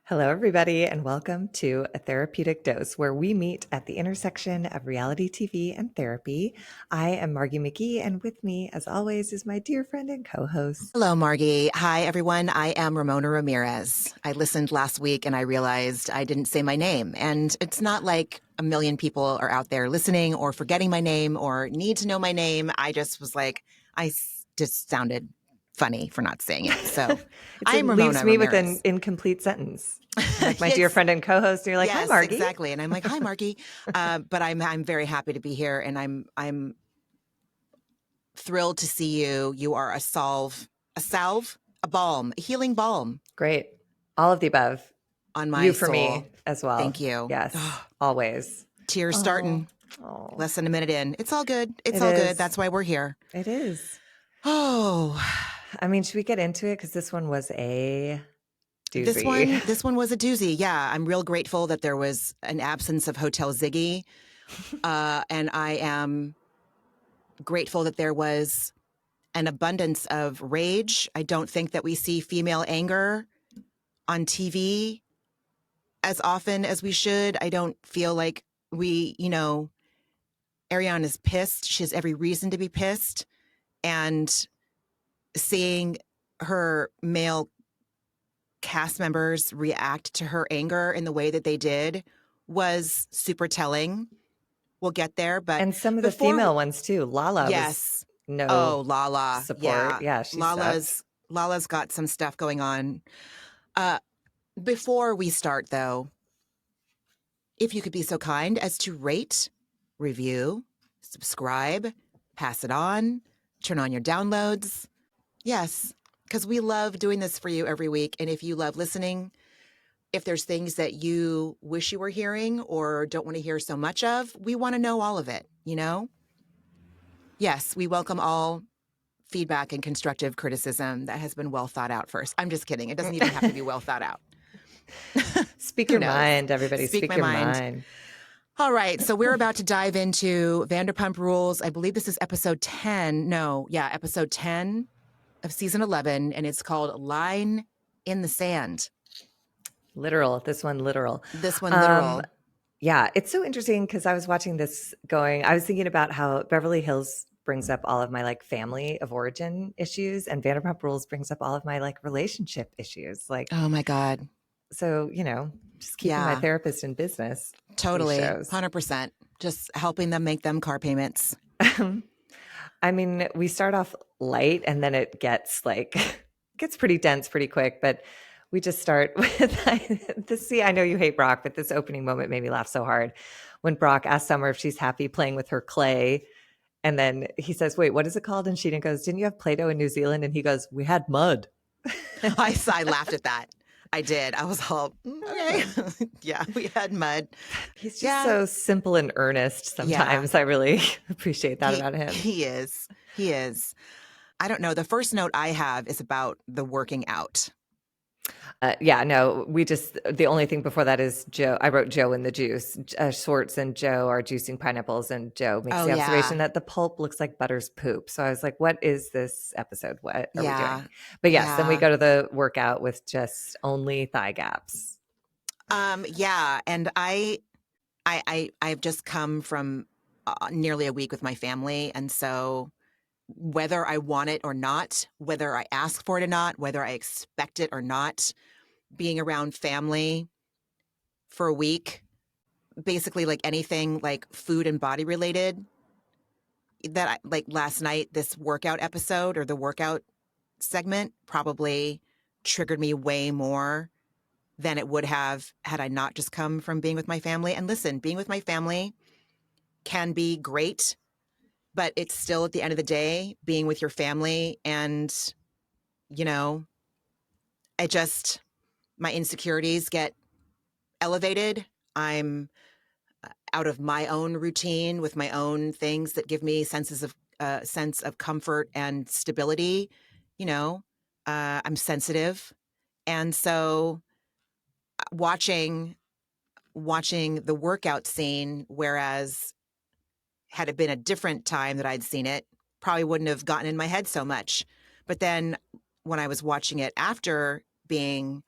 Hello, everybody, and welcome to A Therapeutic Dose, where we meet at the intersection of reality TV and therapy. I am Margee McGee, and with me, as always, is my dear friend and co-host. Hello, Margee. Hi, everyone. I am Ramona Ramirez. I listened last week and I realized I didn't say my name. And it's not like a million people are out there listening or forgetting my name or need to know my name. I just was like, just sounded funny for not saying it. So It I'm leaves Ramona me with an Ramirez. incomplete sentence. Like my dear Yes, friend and co-host, and you're like, "Hi, yes, Margee." exactly. And I'm like, hi, Margee. But I'm very happy to be here, and I'm thrilled to see you. You are a salve, a balm, a healing balm Great. All of the above. on You my for soul. me as well. Thank you. Yes, always. Tears Oh, starting oh, less than a minute in. It's all good. It's it all good. is. That's why we're here. It is. Oh, I mean, should we get into it? Because this one was a this doozy. one, this one was a doozy. Yeah, I'm real grateful that there was an absence of Hotel Ziggy, and I am grateful that there was an abundance of rage. I don't think that we see female anger on TV as often as we should. I don't feel like Ariana is pissed. She has every reason to be pissed. And seeing her male cast members react to her anger in the way that they did was super telling. We'll get there. But And some of the before, female ones too. Lala was yes. no Oh, Lala. support. Yeah. Yeah, she sucks. Lala's got some stuff going on. Uh, Before we start, though, if you could be so kind as to rate, review, subscribe, pass it on, turn on your downloads. Yes, because we love doing this for you every week. And if you love listening, if there's things that you wish you were hearing or don't want to hear so much of, we want to know all of it, you know? Yes, we welcome all feedback and constructive criticism that has been well thought out first. I'm just kidding. It doesn't even have to be well thought out. Speak Who your knows? mind, everybody. Speak Speak my your mind. mind. All right. So we're about to dive into Vanderpump Rules. I believe this is episode 10. No, yeah, episode 10 of season 11. And it's called Line in the Sand. Literal. This one, literal. This one, literal. Yeah, it's so interesting because I was watching this I was thinking about how Beverly Hills brings up all of my like family of origin issues, and Vanderpump Rules brings up all of my like relationship issues. Like, Oh my God. so, just keeping my Yeah, therapist in business, these totally. shows. 100%. Just helping them make them car payments. I mean, we start off light and then it gets gets pretty dense pretty quick, but we just start with this. See, I know you hate Brock, but this opening moment made me laugh so hard when Brock asks Summer if she's happy playing with her clay. And then he says, "Wait, what is it called?" And she goes, "Didn't you have Play-Doh in New Zealand?" And he goes, "We had mud." I laughed at that. I did. I was all, okay. Yeah, we had mud. He's just so simple and earnest sometimes. I really appreciate that about him. He is. He is. I don't know. The first note I have is about the working out. Yeah, no, the only thing before that is Joe. I wrote Joe in the juice. Schwartz and Joe are juicing pineapples, and Joe makes the observation that the pulp looks like Butter's poop. So I was like, what is this episode? What are we doing? But yes, then we go to the workout with just only thigh gaps. Yeah. And I've just come from nearly a week with my family. And so whether I want it or not, whether I ask for it or not, whether I expect it or not, being around family for a week, basically like anything like food and body related, like last night, this workout episode or the workout segment probably triggered me way more than it would have had I not just come from being with my family. And listen, being with my family can be great, but it's still at the end of the day being with your family. And, my insecurities get elevated. I'm out of my own routine with my own things that give me sense of comfort and stability. I'm sensitive. And so watching the workout scene, whereas had it been a different time that I'd seen it, probably wouldn't have gotten in my head so much. But then when I was watching it after being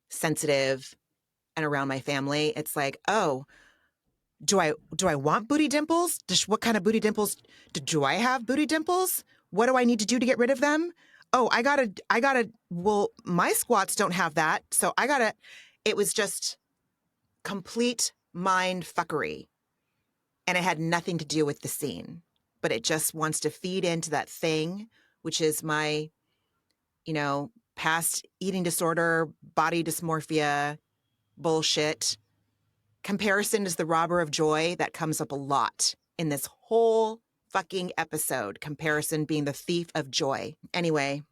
sensitive and around my family, it's like, oh, do I want booty dimples? What kind of booty dimples do I have? Booty dimples? What do I need to do to get rid of them? Oh, well, my squats don't have that. So it was just complete mind fuckery. And it had nothing to do with the scene, but it just wants to feed into that thing, which is my, past eating disorder, body dysmorphia, bullshit. Comparison is the robber of joy. That comes up a lot in this whole fucking episode. Comparison being the thief of joy. Anyway,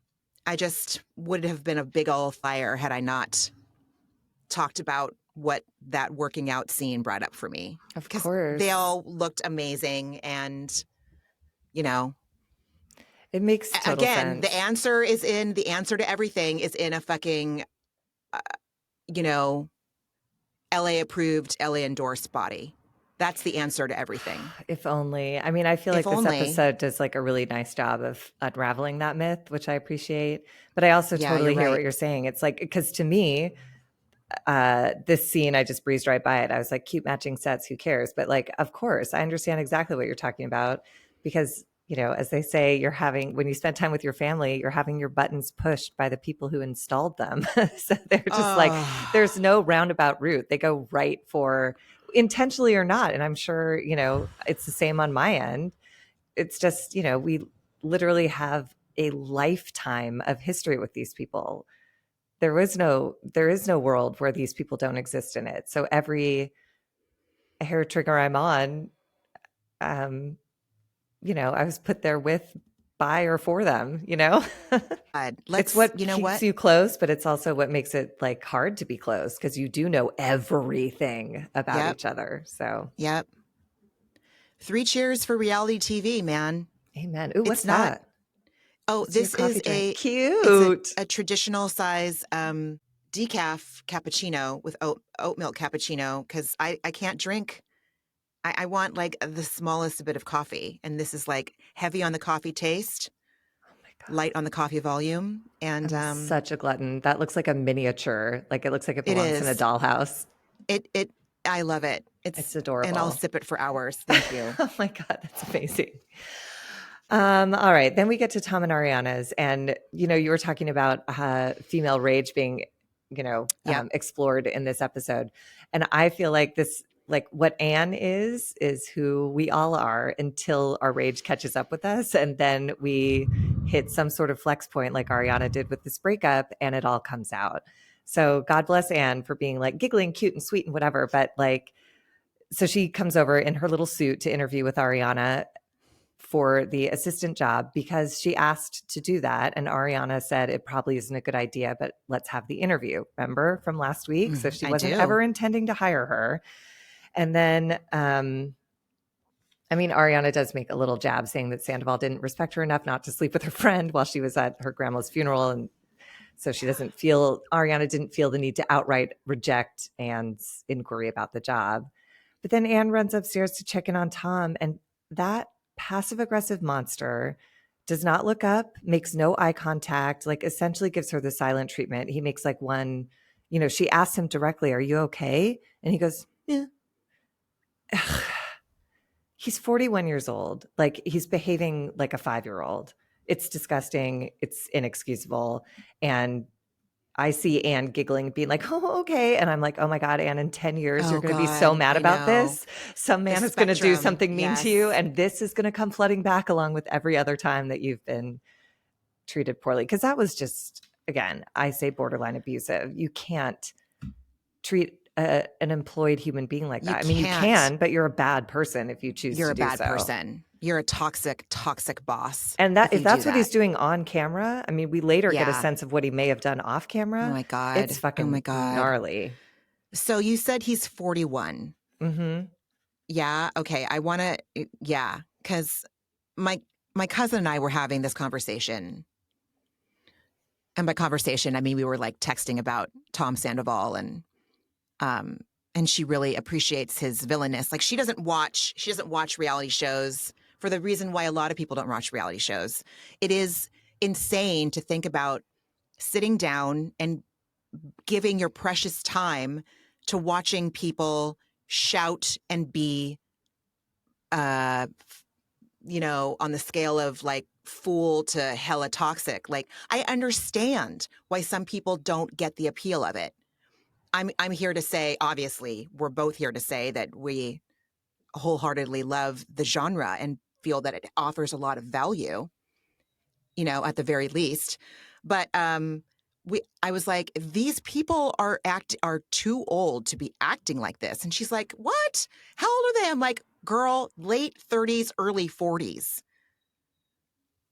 I just would have been a big old fire had I not talked about what that working out scene brought up for me. Of Because course. they all looked amazing. And, It makes total again, sense. the answer to everything is in a fucking, LA approved, LA endorsed body. That's the answer to everything. If only. I mean, I feel like If this only. episode does like a really nice job of unraveling that myth, which I appreciate. But I also Yeah, totally you're hear right. what you're saying. It's like, because to me, this scene, I just breezed right by it. I was like, cute matching sets, who cares? But like, of course, I understand exactly what you're talking about because, as they say, when you spend time with your family, you're having your buttons pushed by the people who installed them. So they're just like, there's no roundabout route. They go right for, intentionally or not. And I'm sure, it's the same on my end. It's just, we literally have a lifetime of history with these people. There is no world where these people don't exist in it. So every hair trigger I'm on, I was put there by or for them, it's what keeps you close, but it's also what makes it like hard to be close because you do know everything about each other. So, yep. 3 cheers for reality TV, man. Amen. Ooh, what's that? Oh, this is cute. It's a traditional size decaf cappuccino with oat milk cappuccino because I can't drink. I want like the smallest bit of coffee, and this is like heavy on the coffee taste, light on the coffee volume, and I'm such a glutton. That looks like a miniature. Like it looks like it belongs in a dollhouse. I love it. It's adorable, and I'll sip it for hours. Thank you. Oh my God, that's amazing. All right, then we get to Tom and Ariana's, and you were talking about female rage being, explored in this episode, and I feel like this, like what Anne is who we all are until our rage catches up with us, and then we hit some sort of flex point, like Ariana did with this breakup, and it all comes out. So God bless Anne for being like giggling, cute, and sweet, and whatever, but like. So she comes over in her little suit to interview with Ariana for the assistant job because she asked to do that. And Ariana said it probably isn't a good idea, but let's have the interview. Remember from last week? So she wasn't ever intending to hire her. And then, Ariana does make a little jab saying that Sandoval didn't respect her enough not to sleep with her friend while she was at her grandma's funeral. And so Ariana didn't feel the need to outright reject Anne's inquiry about the job. But then Anne runs upstairs to check in on Tom, and that passive-aggressive monster does not look up, makes no eye contact, like essentially gives her the silent treatment. He makes like one, she asks him directly, "Are you okay?" And he goes, "Yeah." He's 41 years old. Like he's behaving like a 5-year-old. It's disgusting. It's inexcusable. And I see Anne giggling, being like, "Oh, okay." And I'm like, "Oh my God, Anne, in 10 years, you're going to be so mad about this. Some man is going to do something mean to you. And this is going to come flooding back along with every other time that you've been treated poorly." Because that was just, again, I say borderline abusive. You can't treat an employed human being like that. You can, but you're a bad person if you choose to do so. You're a bad person. You're a toxic boss. And if that's what he's doing on camera, we later get a sense of what he may have done off camera. Oh my God. It's fucking gnarly. So you said he's 41. Mm-hmm. Yeah. Okay. I want to, because my cousin and I were having this conversation. And by conversation, I mean, we were like texting about Tom Sandoval and she really appreciates his villainous. Like she doesn't watch reality shows for the reason why a lot of people don't watch reality shows. It is insane to think about sitting down and giving your precious time to watching people shout and be, on the scale of like fool to hella toxic. Like, I understand why some people don't get the appeal of it. I'm here to say, obviously, we're both here to say that we wholeheartedly love the genre and feel that it offers a lot of value, at the very least. But I was like, these people are too old to be acting like this. And she's like, what? How old are they? I'm like, girl, late 30s, early 40s.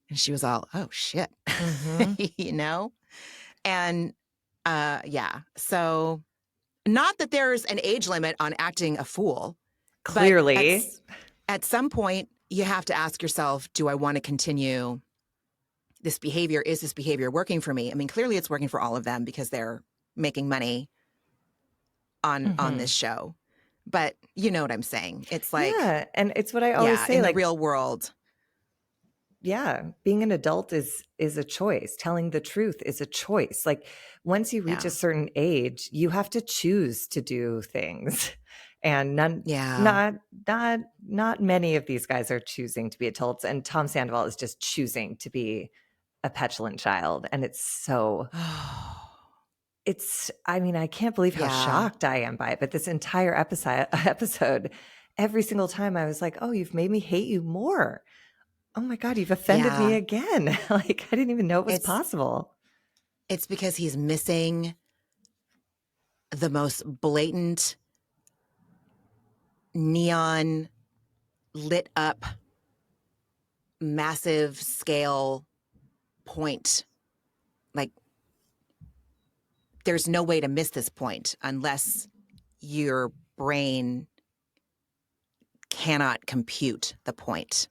And she was all, oh shit, Mm-hmm. And yeah. So not that there's an age limit on acting a fool, but Clearly. at some point you have to ask yourself, do I want to continue this behavior? Is this behavior working for me? I mean, clearly it's working for all of them because they're making money on Mm-hmm. this show. But you know what I'm saying? It's like, Yeah. And it's what I always yeah, say, in the like, real world. yeah, being an adult is a choice. Telling the truth is a choice. Like, once you reach Yeah. a certain age, you have to choose to do things. And Yeah. not many of these guys are choosing to be adults. And Tom Sandoval is just choosing to be a petulant child. And I mean, I can't believe how Yeah. shocked I am by it. But this entire episode, every single time I was like, oh, you've made me hate you more. Oh my God, you've offended me Yeah. again. Like, I didn't even know it was It's possible. it's because he's missing the most blatant neon lit up massive scale point. Like, there's no way to miss this point unless your brain cannot compute the point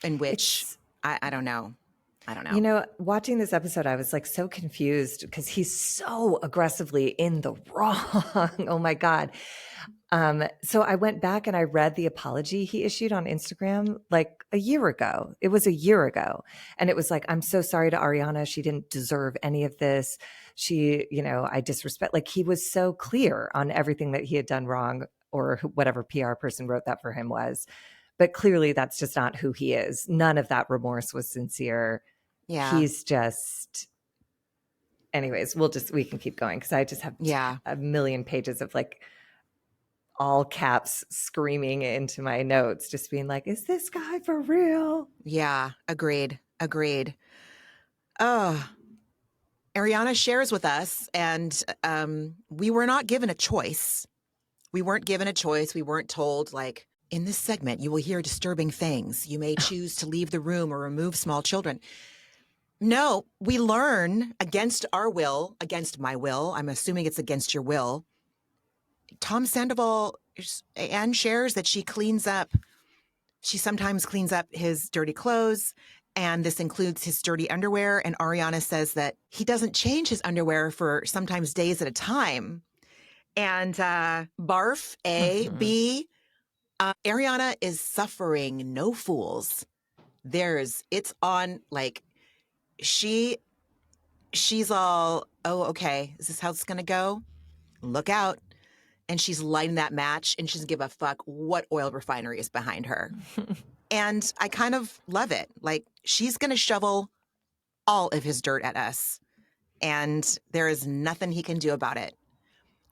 in which It's, I don't know. I don't know. watching this episode, I was like so confused because he's so aggressively in the wrong. Oh my God. So I went back and I read the apology he issued on Instagram like a year ago. It was a year ago. And it was like, I'm so sorry to Ariana. She didn't deserve any of this. I disrespect, like, he was so clear on everything that he had done wrong, or whatever PR person wrote that for him was. But clearly that's just not who he is. None of that remorse was sincere. Yeah. He's just, anyways, we can keep going because I just have Yeah. a million pages of like all caps screaming into my notes, just being like, is this guy for real? Yeah. Agreed. Agreed. Oh, Ariana shares with us, and we were not given a choice. We weren't given a choice. We weren't told, like, in this segment, you will hear disturbing things. You may choose to leave the room or remove small children. No, we learn against our will, against my will. I'm assuming it's against your will. Tom Sandoval and shares that she sometimes cleans up his dirty clothes, and this includes his dirty underwear. And Ariana says that he doesn't change his underwear for sometimes days at a time. And barf, A, Mhm. B, Ariana is suffering no fools. It's on, like, she's all, oh, okay, is this how it's going to go? Look out. And she's lighting that match, and she doesn't give a fuck what oil refinery is behind her. And I kind of love it. Like, she's going to shovel all of his dirt at us, and there is nothing he can do about it.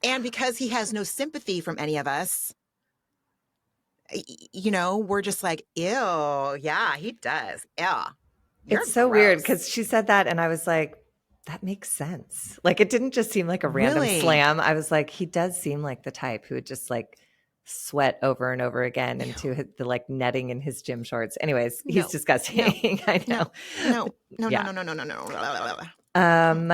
And because he has no sympathy from any of us, we're just like, ew, yeah, he does. Yeah, you're It's so weird gross. because she said that, and I was like, that makes sense. Like, it didn't just seem like a random Really? slam. I was like, he does seem like the type who would just like sweat over and over again Ew. into the like netting in his gym shorts. Anyways, he's No, no, disgusting. I no, know. no, But no, no, yeah. no, no, no, no, no. Um,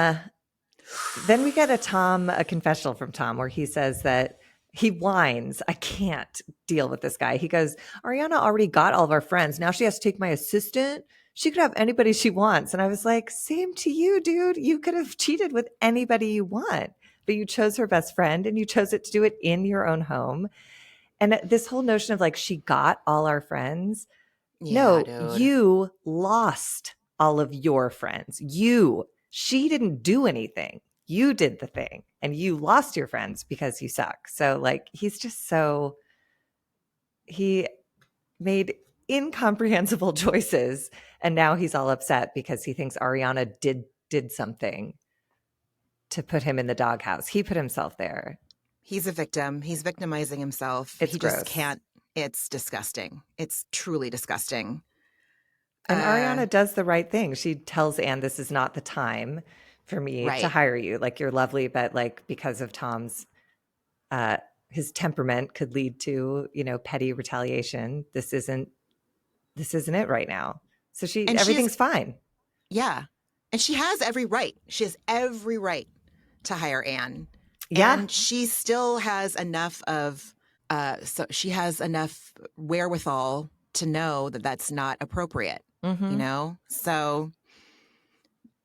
Then we get a confessional from Tom where he says that he whines. I can't deal with this guy. He goes, Ariana already got all of our friends. Now she has to take my assistant. She could have anybody she wants. And I was like, same to you, dude. You could have cheated with anybody you want, but you chose her best friend and you chose it to do it in your own home. And this whole notion of like, she got all our friends. Yeah, No, dude. you lost all of your friends. She didn't do anything. you did the thing and you lost your friends because you suck. So like he's just so he made incomprehensible choices and now he's all upset because he thinks Ariana did something to put him in the doghouse. He put himself there. He's a victim. He's victimizing himself. It's He just gross. can't. It's disgusting. It's truly disgusting. And Ariana does the right thing. She tells Anne, this is not the time for me to Right. hire you. Like, you're lovely, but like because of Tom's his temperament could lead to, you know, petty retaliation. This isn't it right now. So And she is, everything's fine. yeah. And she has every right. She has every right to hire Anne. Yeah. And she still has enough so she has enough wherewithal to know that that's not appropriate, you know? So,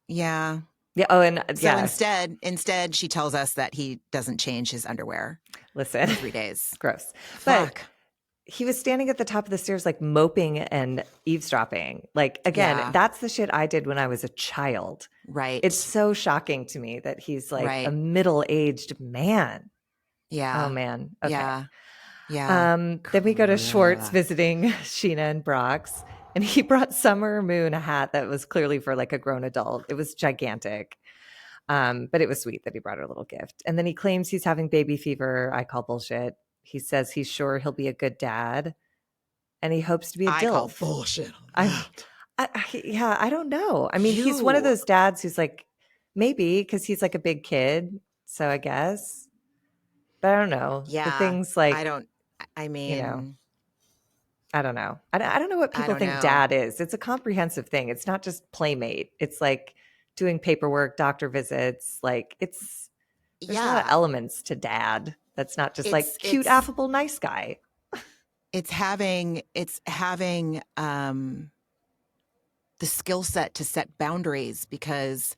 yeah. Yeah. Oh, and So yeah. instead she tells us that he doesn't change his underwear Listen, for 3 days. gross. Fuck. But he was standing at the top of the stairs, like moping and eavesdropping. Like, again, Yeah. that's the shit I did when I was a child. Right. It's so shocking to me that he's like a Right. middle-aged man. Yeah. Oh man. Okay. Yeah. Yeah. Then we go to Schwartz visiting Sheena and Brock's, and he brought Summer Moon a hat that was clearly for like a grown adult. It was gigantic. But it was sweet that he brought her a little gift. And then he claims he's having baby fever. I call bullshit. He says he's sure he'll be a good dad, and he hopes to be a I call DILF. bullshit. Yeah, I don't know. I mean, he's one of those dads who's like, maybe because he's like a big kid. So I guess, but I don't know. Yeah. The things like, I mean, you know, I don't know. I don't know what people think know. dad is. It's a comprehensive thing. It's not just playmate. It's like doing paperwork, doctor visits. Like there's a lot of elements to dad. That's not just like cute, affable, nice guy. It's having the skill set to set boundaries, because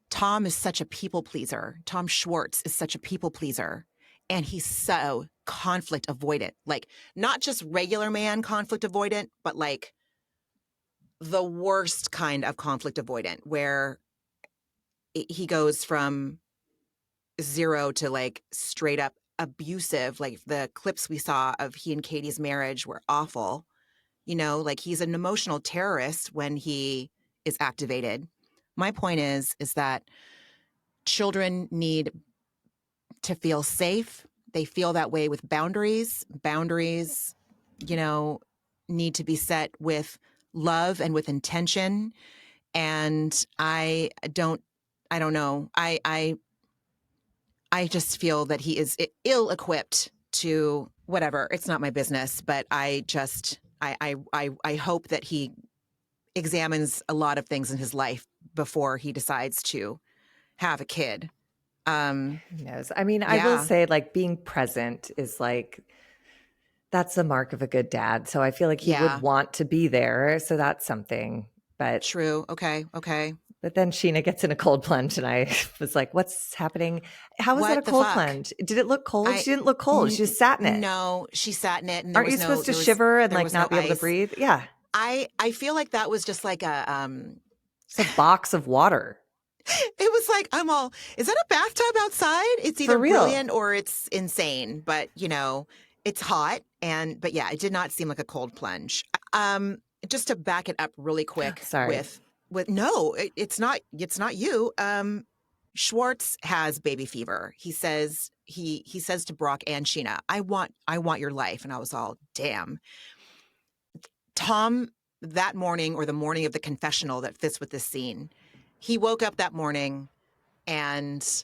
Tom is such a people pleaser. Tom Schwartz is such a people pleaser. And he's so conflict avoidant. Like, not just regular man conflict avoidant, but like the worst kind of conflict avoidant, where he goes from 0 to like straight up abusive. Like the clips we saw of he and Katie's marriage were awful. You know, like he's an emotional terrorist when he is activated. My point is that children need to feel safe. They feel that way with boundaries. Boundaries, you know, need to be set with love and with intention. And I don't know. I just feel that he is ill-equipped to whatever. It's not my business, but I hope that he examines a lot of things in his life before he decides to have a kid. Who knows? I mean, I will say, like, being present is like, that's the mark of a good dad. So I feel like he would want to be there. So that's something. But true. Okay. But then Sheena gets in a cold plunge, and I was like, what's happening? How was that a cold plunge? Did it look cold? She didn't look cold. She just sat in it. No, she sat in it. And aren't you supposed to shiver and like not be able to breathe? Yeah. I feel like that was just like it's a box of water. It was like, is that a bathtub outside? It's either brilliant or it's insane, but you know, it's hot. But yeah, it did not seem like a cold plunge. Just to back it up really quick. Sorry. No, it's not you. Schwartz has baby fever. He says to Brock and Sheena, I want your life. And I was all, damn. Tom, that morning, or the morning of the confessional that fits with this scene, he woke up that morning and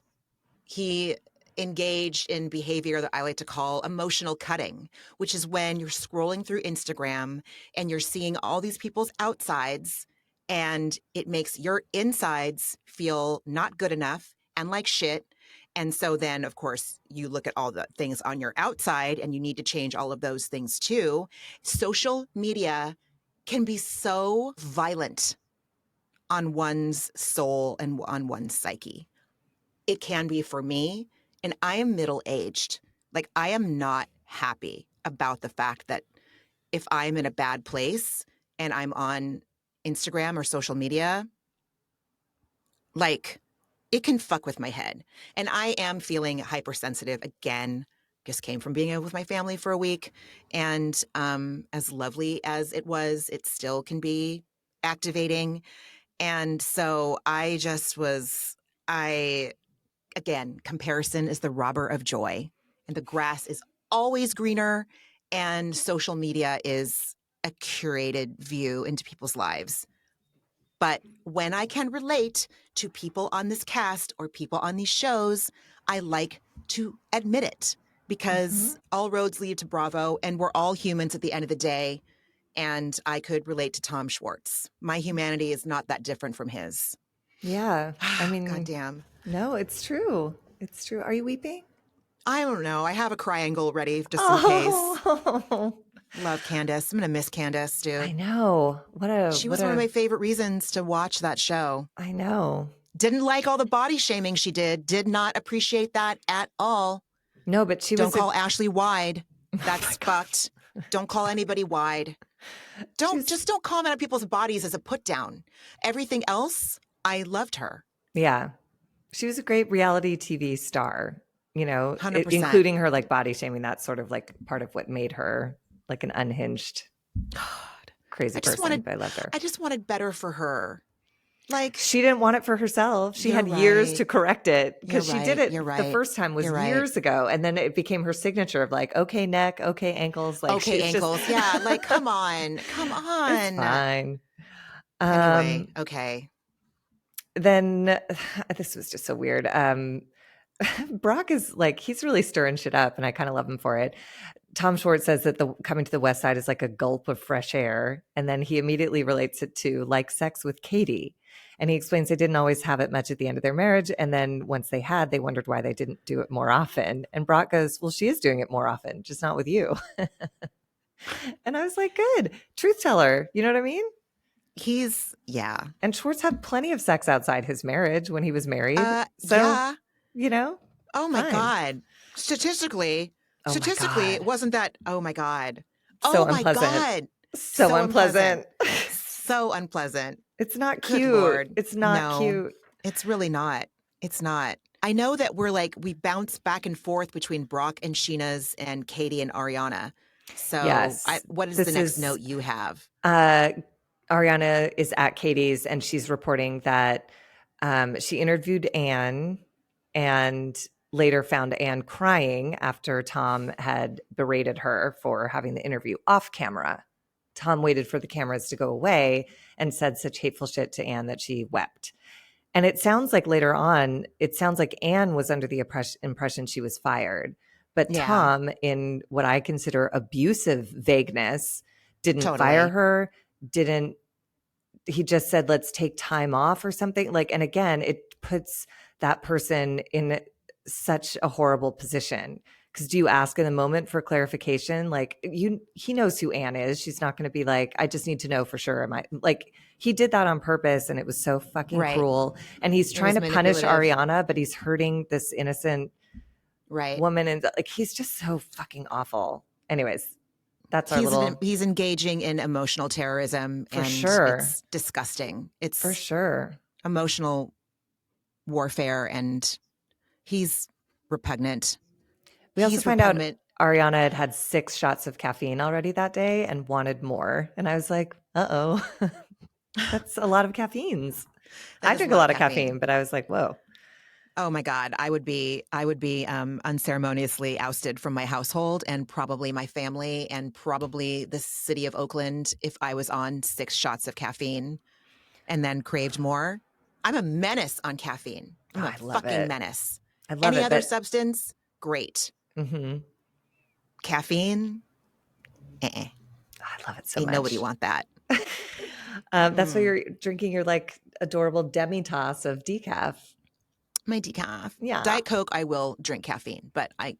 he engaged in behavior that I like to call emotional cutting, which is when you're scrolling through Instagram and you're seeing all these people's outsides, and it makes your insides feel not good enough and like shit. And so then, of course, you look at all the things on your outside and you need to change all of those things too. Social media can be so violent on one's soul and on one's psyche. It can be for me. And I am middle-aged. Like, I am not happy about the fact that if I'm in a bad place and I'm on Instagram or social media, like, it can fuck with my head. And I am feeling hypersensitive again. Just came from being with my family for a week. And as lovely as it was, it still can be activating. And so again, comparison is the robber of joy. And the grass is always greener. And social media is a curated view into people's lives. But when I can relate to people on this cast or people on these shows, I like to admit it because all roads lead to Bravo and we're all humans at the end of the day. And I could relate to Tom Schwartz. My humanity is not that different from his. Yeah. I mean, Goddamn. no, it's true. It's true. Are you weeping? I don't know. I have a triangle ready just in case. Oh, Love Candace. I'm going to miss Candace, dude. I know. She was one of my favorite reasons to watch that show. I know. Didn't like all the body shaming she did. Did not appreciate that at all. No, but she Don't was call Ashley wide. That's fucked. Don't call anybody wide. Just don't comment on people's bodies as a put down. Everything else, I loved her. Yeah. She was a great reality TV star, you know, 100%. including her like body shaming. That's sort of like part of what made her like an unhinged, crazy person. But I loved her. I just wanted better for her. Like, she didn't want it for herself. She had years to correct it because she did it the first time was years ago. And then it became her signature of like, okay, neck, okay, ankles. Like, okay, ankles. Yeah. Like, come on. Come on. It's fine. Anyway, okay. Then this was just so weird. Brock is like, he's really stirring shit up and I kind of love him for it. Tom Schwartz says that the coming to the West Side is like a gulp of fresh air. And then he immediately relates it to like sex with Katie. And he explains they didn't always have it much at the end of their marriage. And then once they had, they wondered why they didn't do it more often. And Brock goes, well, she is doing it more often, just not with you. And I was like, good. Truth teller. You know what I mean? Yeah. And Schwartz had plenty of sex outside his marriage when he was married. Yeah. You know? Oh my God. Statistically, it wasn't that. Oh my God. So oh unpleasant. My God. So unpleasant. So unpleasant. It's not Good cute. Lord. It's not cute. It's really not. It's not. I know that we bounce back and forth between Brock and Sheena's and Katie and Ariana. So yes. What is the next note you have? Ariana is at Katie's and she's reporting that she interviewed Anne and later found Anne crying after Tom had berated her for having the interview off camera. Tom waited for the cameras to go away and said such hateful shit to Anne that she wept. And it sounds like later on, Anne was under the impression she was fired. But Tom, in what I consider abusive vagueness, didn't fire her, he just said, let's take time off or something. Like, and again, it puts that person in such a horrible position. Because do you ask in the moment for clarification? Like, he knows who Anne is. She's not going to be like, I just need to know for sure. He did that on purpose and it was so fucking cruel. And he's trying to punish Ariana, but he's hurting this innocent woman. And like, he's just so fucking awful. Anyways, that's he's engaging in emotional terrorism. For sure. It's disgusting. It's for sure emotional warfare and he's repugnant. We also find out Ariana had 6 shots of caffeine already that day and wanted more. And I was like, uh-oh, that's a lot of caffeines. I drink a lot of caffeine, but I was like, whoa. Oh my God. I would be unceremoniously ousted from my household and probably my family and probably the city of Oakland if I was on 6 shots of caffeine and then craved more. I'm a menace on caffeine. I'm a fucking menace. I love Any other substance? Great. Mm-hmm. Caffeine? I love it so much. Nobody want that. That's why you're drinking your like adorable demi-tasse of decaf. My decaf. Yeah. Diet Coke, I will drink caffeine, but I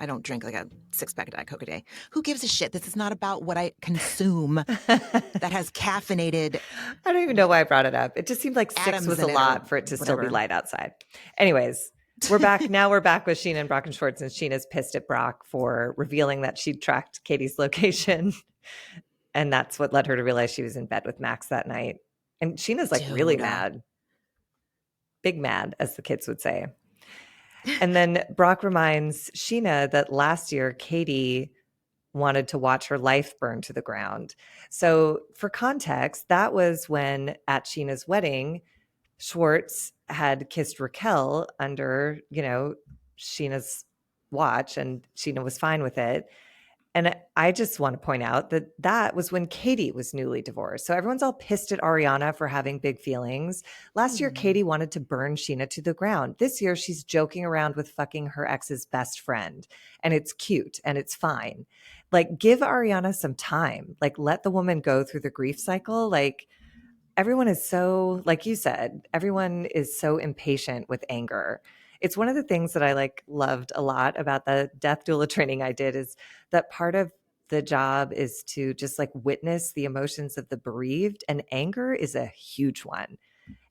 don't drink like a 6-pack of Diet Coke a day. Who gives a shit? This is not about what I consume that has caffeinated. I don't even know why I brought it up. It just seemed like 6 was a lot for it to still be light outside. Anyways, we're back. Now we're back with Sheena and Brock and Schwartz, and Sheena's pissed at Brock for revealing that she tracked Katie's location. And that's what led her to realize she was in bed with Max that night. And Sheena's like really mad. big mad, as the kids would say. And then Brock reminds Sheena that last year, Katie wanted to watch her life burn to the ground. So, for context, that was when at Sheena's wedding, Schwartz had kissed Raquel under, Sheena's watch, and Sheena was fine with it. And I just want to point out that that was when Katie was newly divorced. So everyone's all pissed at Ariana for having big feelings. Last year, Katie wanted to burn Sheena to the ground. This year, she's joking around with fucking her ex's best friend. And it's cute and it's fine. Like, give Ariana some time. Like, let the woman go through the grief cycle. Like, everyone is so, like you said, everyone is so impatient with anger. It's one of the things that I loved a lot about the death doula training I did, is that part of the job is to just witness the emotions of the bereaved, and anger is a huge one.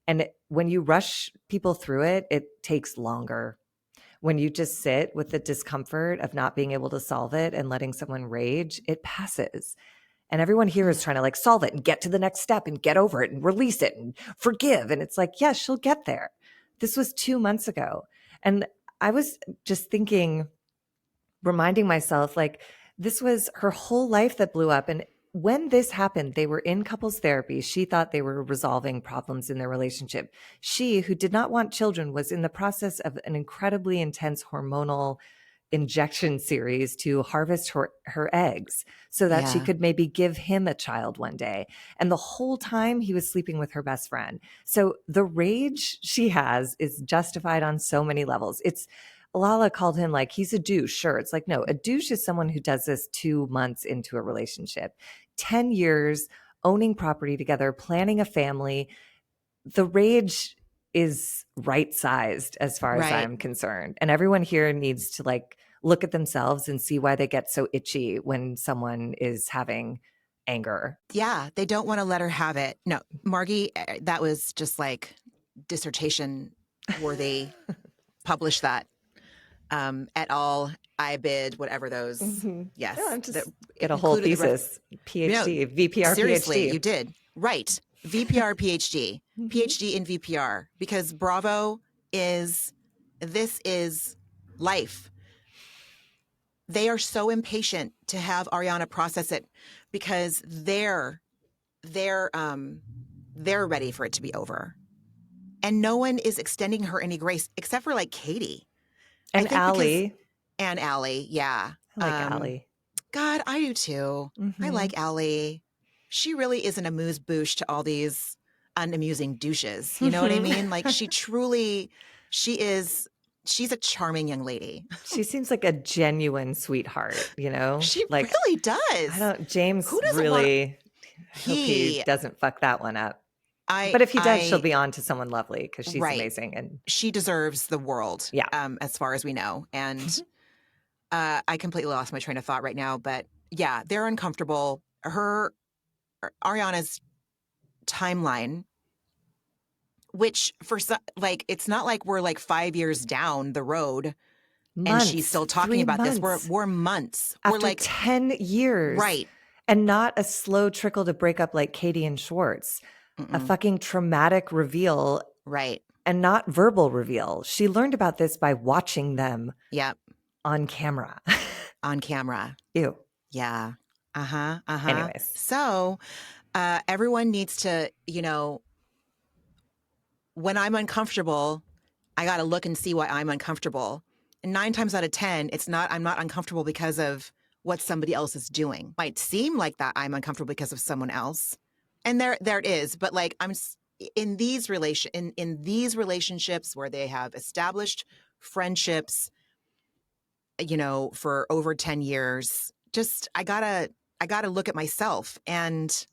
And when you rush people through it, it takes longer. When you just sit with the discomfort of not being able to solve it and letting someone rage, it passes. And everyone here is trying to solve it and get to the next step and get over it and release it and forgive. And it's yes, she'll get there. This was 2 months ago. And I was just thinking, reminding myself, this was her whole life that blew up. And when this happened, they were in couples therapy. She thought they were resolving problems in their relationship. She, who did not want children, was in the process of an incredibly intense hormonal injection series to harvest her eggs so that she could maybe give him a child one day. And the whole time he was sleeping with her best friend. So the rage she has is justified on so many levels. Lala called him he's a douche. Sure. It's no, a douche is someone who does this 2 months into a relationship, 10 years owning property together, planning a family. The rage is right-sized as far as Right. I'm concerned. And everyone here needs to look at themselves and see why they get so itchy when someone is having anger. Yeah, they don't want to let her have it. No, Margee, that was just dissertation worthy. Publish that. Et al., I bid, whatever those. Mm-hmm. Yes. Yeah, just get a whole thesis, PhD, VPR seriously, PhD. You did. Right. VPR PhD, PhD in VPR, because Bravo this is life. They are so impatient to have Ariana process it because they're ready for it to be over. And no one is extending her any grace except for Katie. And Allie. And Allie, yeah. I like Allie. God, I do too. I like Allie. She really is an amuse-bouche to all these unamusing douches. You know what I mean? She's a charming young lady. She seems like a genuine sweetheart, She really does. James Who doesn't really, hope he doesn't fuck that one up. But if he does, she'll be on to someone lovely because she's amazing. And she deserves the world, yeah. As far as we know. And I completely lost my train of thought right now. But yeah, they're uncomfortable. Ariana's timeline, which it's not like we're 5 years down the road months, and she's still talking about months. This. We're months. After we're 10 years. Right. And not a slow trickle to break up like Katie and Schwartz. A fucking traumatic reveal. Right. And not verbal reveal. She learned about this by watching them. Yep. On camera. On camera. Ew. Yeah. Anyways. So everyone needs to, when I'm uncomfortable, I got to look and see why I'm uncomfortable. And 9 times out of 10, I'm not uncomfortable because of what somebody else is doing. Might seem like that I'm uncomfortable because of someone else. And there it is. But I'm in these relationships where they have established friendships, for over 10 years, just I gotta look at myself, and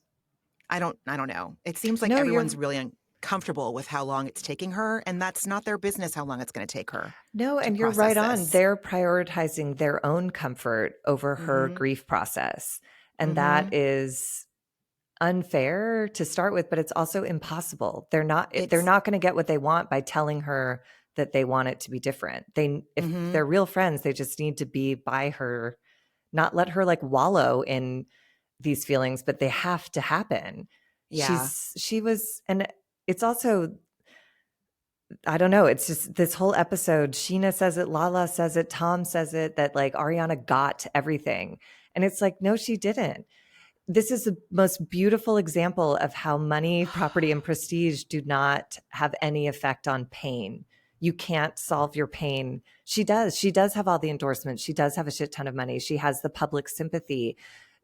I don't know. It seems like everyone's really uncomfortable with how long it's taking her, and that's not their business how long it's going to take her. No, and you're right on. They're prioritizing their own comfort over her grief process. And that is unfair to start with, but it's also impossible. They're not going to get what they want by telling her that they want it to be different. If they're real friends, they just need to be by her, not let her wallow in these feelings, but they have to happen. Yeah. And it's also, I don't know. It's just this whole episode. Sheena says it, Lala says it, Tom says it, that like Ariana got everything. And it's like, no, she didn't. This is the most beautiful example of how money, property, and prestige do not have any effect on pain. You can't solve your pain. She does. She does have all the endorsements. She does have a shit ton of money. She has the public sympathy.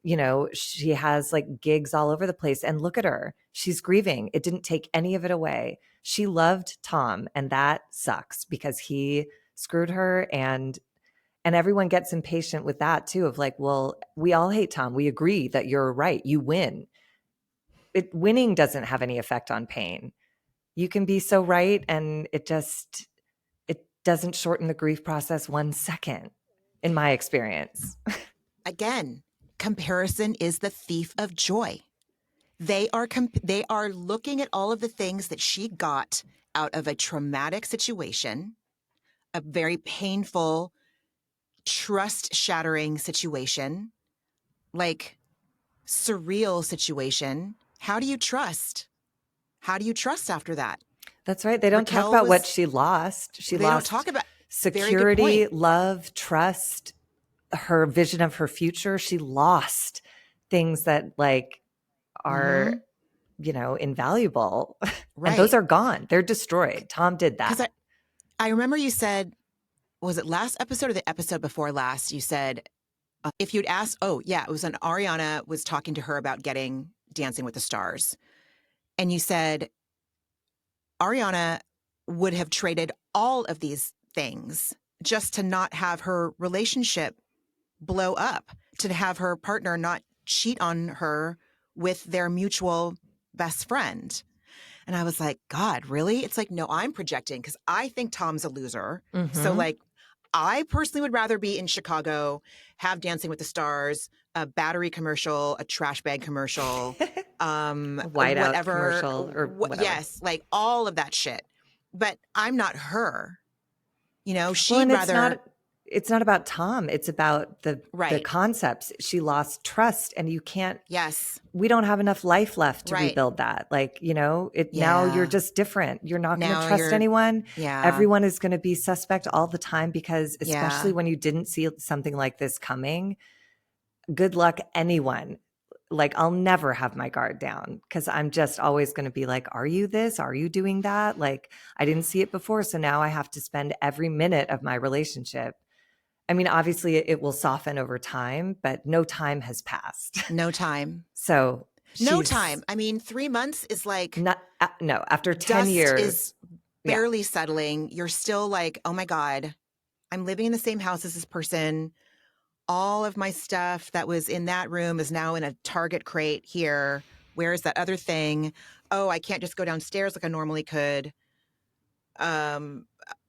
You know, she has like gigs all over the place. And look at her. She's grieving. It didn't take any of it away. She loved Tom, and that sucks because he screwed her, and everyone gets impatient with that too, of like, well, we all hate Tom. We agree that you're right. You win. Winning doesn't have any effect on pain. You can be so right, and it doesn't shorten the grief process 1 second, in my experience. Again, comparison is the thief of joy. They are looking at all of the things that she got out of a traumatic situation, a very painful, trust-shattering situation, like surreal situation. How do you trust? How do you trust after that? That's right. They don't talk Raquel about what was, she lost. She they don't lost talk about, very good security, point. love, trust, her vision of her future. She lost things that like are, Mm-hmm. invaluable. And those Right. are gone. They're destroyed. Tom did Because that. I remember you said, was it last episode or the episode before last? You said, if you'd asked, oh, yeah, it was when Ariana was talking to her about getting Dancing with the Stars. And you said, Ariana would have traded all of these things just to not have her relationship blow up, to have her partner not cheat on her with their mutual best friend. And I was like, God, really? It's like, no, I'm projecting because I think Tom's a loser. So, Mm-hmm. like, I personally would rather be in Chicago, have Dancing with the Stars, a battery commercial, a trash bag commercial, A whiteout whatever. commercial or whatever. Yes, like all of that shit. But I'm not her. You know, Well, she'd and rather, it's not about Tom. It's about the right. concepts. She lost trust, and you can't Yes, we don't have enough life left to right. rebuild that. Like, now you're Yeah. just different. You're not going to Now trust you're, anyone. yeah, Everyone is going to be suspect all the time because especially yeah. when you didn't see something like this coming, good luck anyone. Like I'll never have my guard down because I'm just always going to be like, are you this? Are you doing that? Like I didn't see it before. So now I have to spend every minute of my relationship. I mean, obviously it will soften over time, but no time has passed. No time. So No she's time. I mean, 3 months is like not, no, after 10 dust is years. Yeah. barely settling. You're still like, oh my God, I'm living in the same house as this person. All of my stuff that was in that room is now in a Target crate here. Where's that other thing? Oh, I can't just go downstairs like I normally could. Um,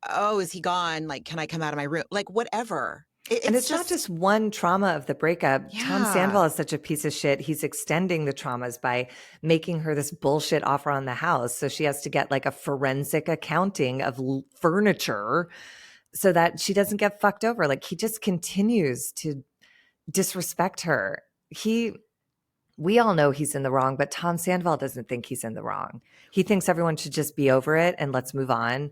oh, is he gone? Like, can I come out of my room? Like, whatever. And It's it's not just, just one trauma of the breakup. Tom yeah, Sandoval is such a piece of shit. He's extending the traumas by making her this bullshit offer on the house. So she has to get like a forensic accounting of furniture so that she doesn't get fucked over. Like he just continues to disrespect her. We all know he's in the wrong, but Tom Sandoval doesn't think he's in the wrong. He thinks everyone should just be over it and let's move on.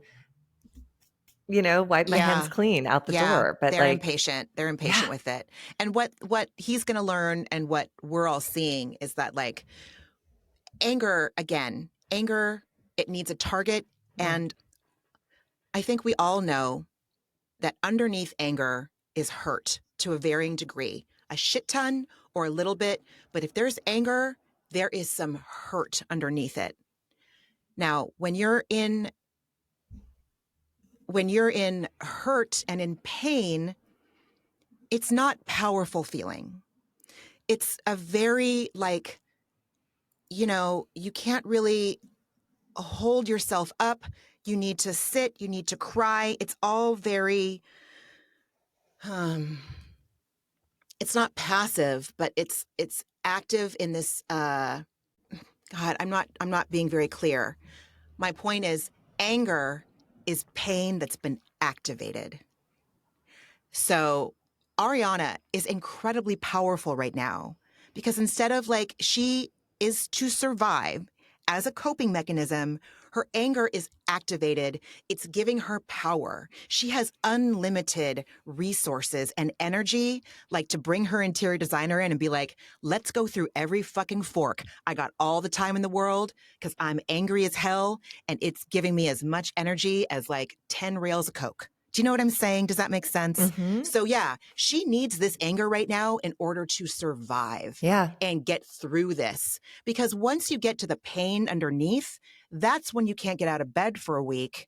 Wipe my hands yeah. clean out the Yeah, door. But they're like, impatient. They're yeah, impatient with it. And what he's going to learn and what we're all seeing is that like anger again, anger it needs a target mm, and I think we all know that underneath anger is hurt to a varying degree. A shit ton or a little bit, but if there's anger, there is some hurt underneath it. Now, when you're in hurt and in pain, it's not powerful feeling. It's a very like, you can't really hold yourself up. You need to sit, you need to cry. It's all very um it's not passive, but it's active in this God, I'm not being very clear. My point is anger is pain that's been activated. So Ariana is incredibly powerful right now because instead of like she is to survive as a coping mechanism, Her anger is activated. It's giving her power. She has unlimited resources and energy, like to bring her interior designer in and be like, let's go through every fucking fork. I got all the time in the world because I'm angry as hell, and it's giving me as much energy as like 10 rails of Coke. Do you know what I'm saying? Does that make sense? Mm-hmm. So yeah, she needs this anger right now in order to survive Yeah. and get through this. Because once you get to the pain underneath, that's when you can't get out of bed for a week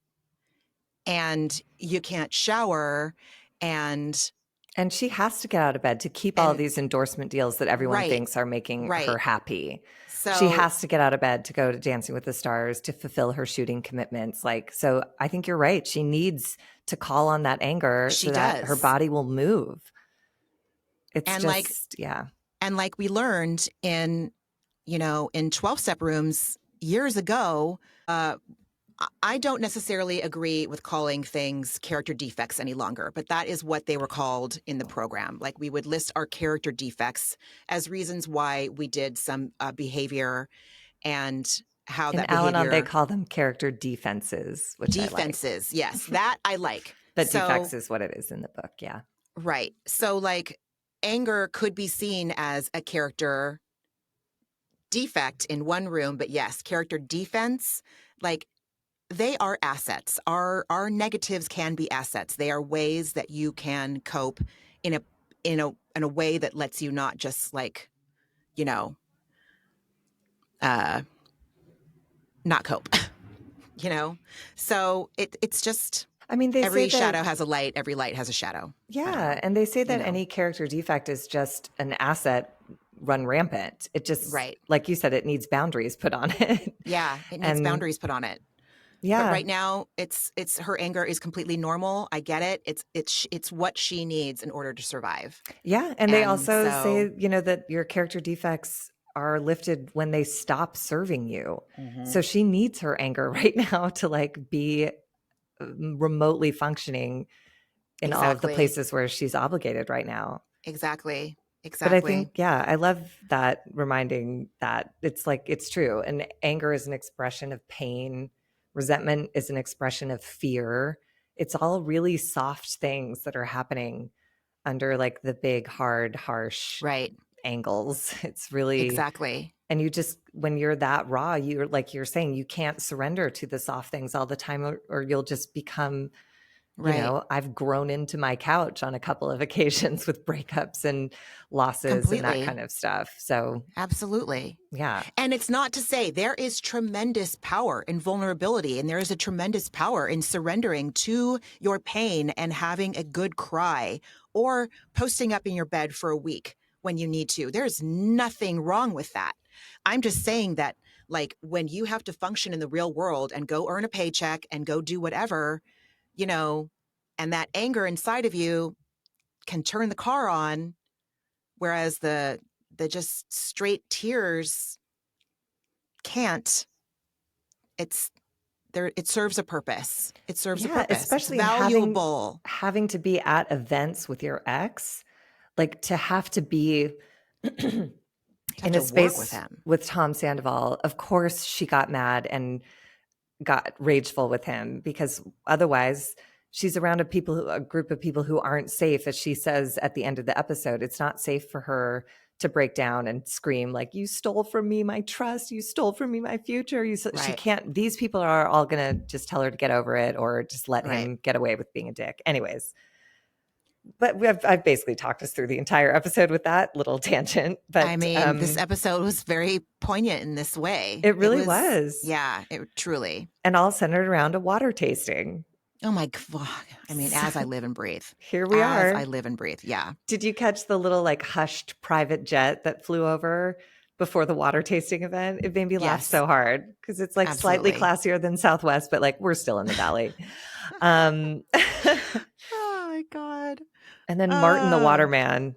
and you can't shower and And she has to get out of bed to keep all and these endorsement deals that everyone right, thinks are making her right. happy. She So has to get out of bed to go to Dancing with the Stars to fulfill her shooting commitments. Like, so I think you're right. She needs to call on that anger she so that her does. body will move. It's And like just, yeah. and like we learned in, in 12-step rooms years ago, I don't necessarily agree with calling things character defects any longer, but that is what they were called in the program. Like we would list our character defects as reasons why we did some behavior and how In that Al-Anon, they behavior call them character defenses, which I like. defenses. Yes, that I like. But defects So, is what it is in the book. Yeah. right. So like anger could be seen as a character defect in one room, but yes, character defense, like they are assets. Our negatives can be assets. They are ways that you can cope in a way that lets you not just like, you know, uh not cope. you know? So it's just I mean, they say every that, shadow has a light, every light has a shadow. I don't yeah. know. And they say You that know. any character defect is just an asset run rampant. It just, Right. like you said, it needs boundaries put on it. Yeah, it needs And boundaries put on it. But yeah, right now, it's her anger is completely normal. I get it. It's what she needs in order to survive. yeah. And they And also so, say, that your character defects are lifted when they stop serving you. So mhm. she needs her anger right now to like be remotely functioning in all of the Exactly. places where she's obligated right now. Exactly. But I think, Exactly. yeah, I love that reminding that it's like, it's true. And anger is an expression of pain. Resentment is an expression of fear. It's all really soft things that are happening under like the big, hard, harsh Right. angles. It's really, Exactly. and you just, when you're that raw, you're like you're saying, you can't surrender to the soft things all the time, or you'll just become, Right. I've grown into my couch on a couple of occasions with breakups and losses and that Completely. kind of stuff. So, Absolutely. yeah. And it's not to say there is tremendous power in vulnerability, and there is a tremendous power in surrendering to your pain and having a good cry or posting up in your bed for a week when you need to. There's nothing wrong with that. I'm just saying that, like, when you have to function in the real world and go earn a paycheck and go do whatever, you know, and that anger inside of you can turn the car on, whereas the just straight tears can't. It's there. It serves a purpose. It serves a Yeah, purpose. It's especially having valuable. having to be at events with your ex, like to have to be To have in a to work with space him. with Tom Sandoval. Of course, she got mad and got rageful with him because otherwise she's around a group of people who aren't safe, as she says at the end of the episode. It's not safe for her to break down and scream like, you stole from me my trust, you stole from me my future. She Right. can't, these people are all gonna just tell her to get over it or just let Right. him get away with being a dick anyways. But I've basically talked us through the entire episode with that little tangent, I but mean, this episode was very poignant in this way. it It really was, was, yeah, it truly. and all centered around a water tasting. Oh my God. I mean, So as I live and breathe. here we As I are. live and breathe. Yeah. Did you catch the little like hushed private jet that flew over before the water tasting event? It made me laugh Yes. so hard because it's like slightly Absolutely. classier than Southwest, but like we're still in the valley. Um, Oh my God. and then Martin the Uh, Waterman,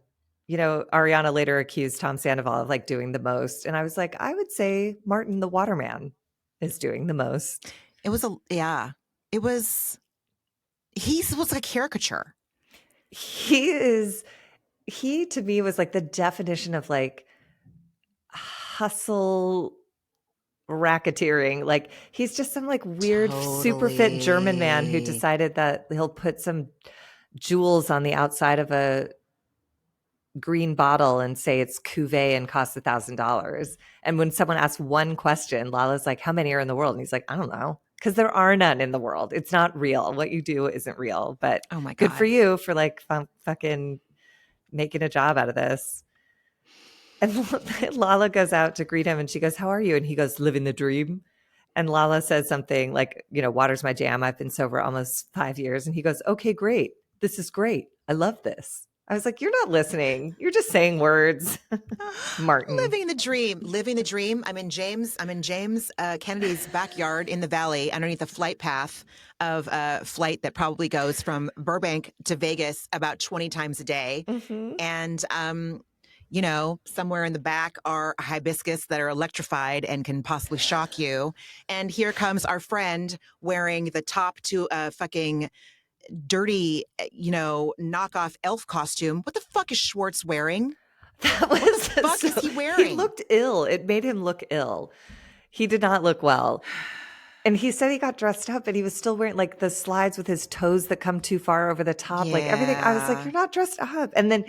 Ariana later accused Tom Sandoval of like doing the most. And I was like, I would say Martin the Waterman is doing the most. it was yeah. It was, he was a caricature. He to me was like the definition of like hustle racketeering. Like he's just some like weird, super fit German man who Totally. decided that he'll put some jewels on the outside of a green bottle and say it's cuvee and costs $1,000. And when someone asks one question, Lala's like, how many are in the world? And he's like, I don't know. Because there are none in the world. It's not real. What you do isn't real. But Oh my good for God. you for like fucking making a job out of this. And Lala goes out to greet him and she goes, how are you? And he goes, living the dream. And Lala says something like, water's my jam. I've been sober almost 5 years. And he goes, okay, great. This is great. I love this. I was like, you're not listening. You're just saying words. Martin. Living the dream, living the dream. I'm in James Kennedy's backyard in the valley underneath the flight path of a flight that probably goes from Burbank to Vegas about 20 times a day. Mm-hmm. And, somewhere in the back are hibiscus that are electrified and can possibly shock you. And here comes our friend wearing the top to a fucking dirty, knockoff elf costume. What the fuck is Schwartz wearing? That What was the fuck is he he wearing? looked ill. It made him look ill. He did not look well. And he said he got dressed up and he was still wearing like the slides with his toes that come too far over the top, like everything. I was like, Yeah. you're not dressed up. And then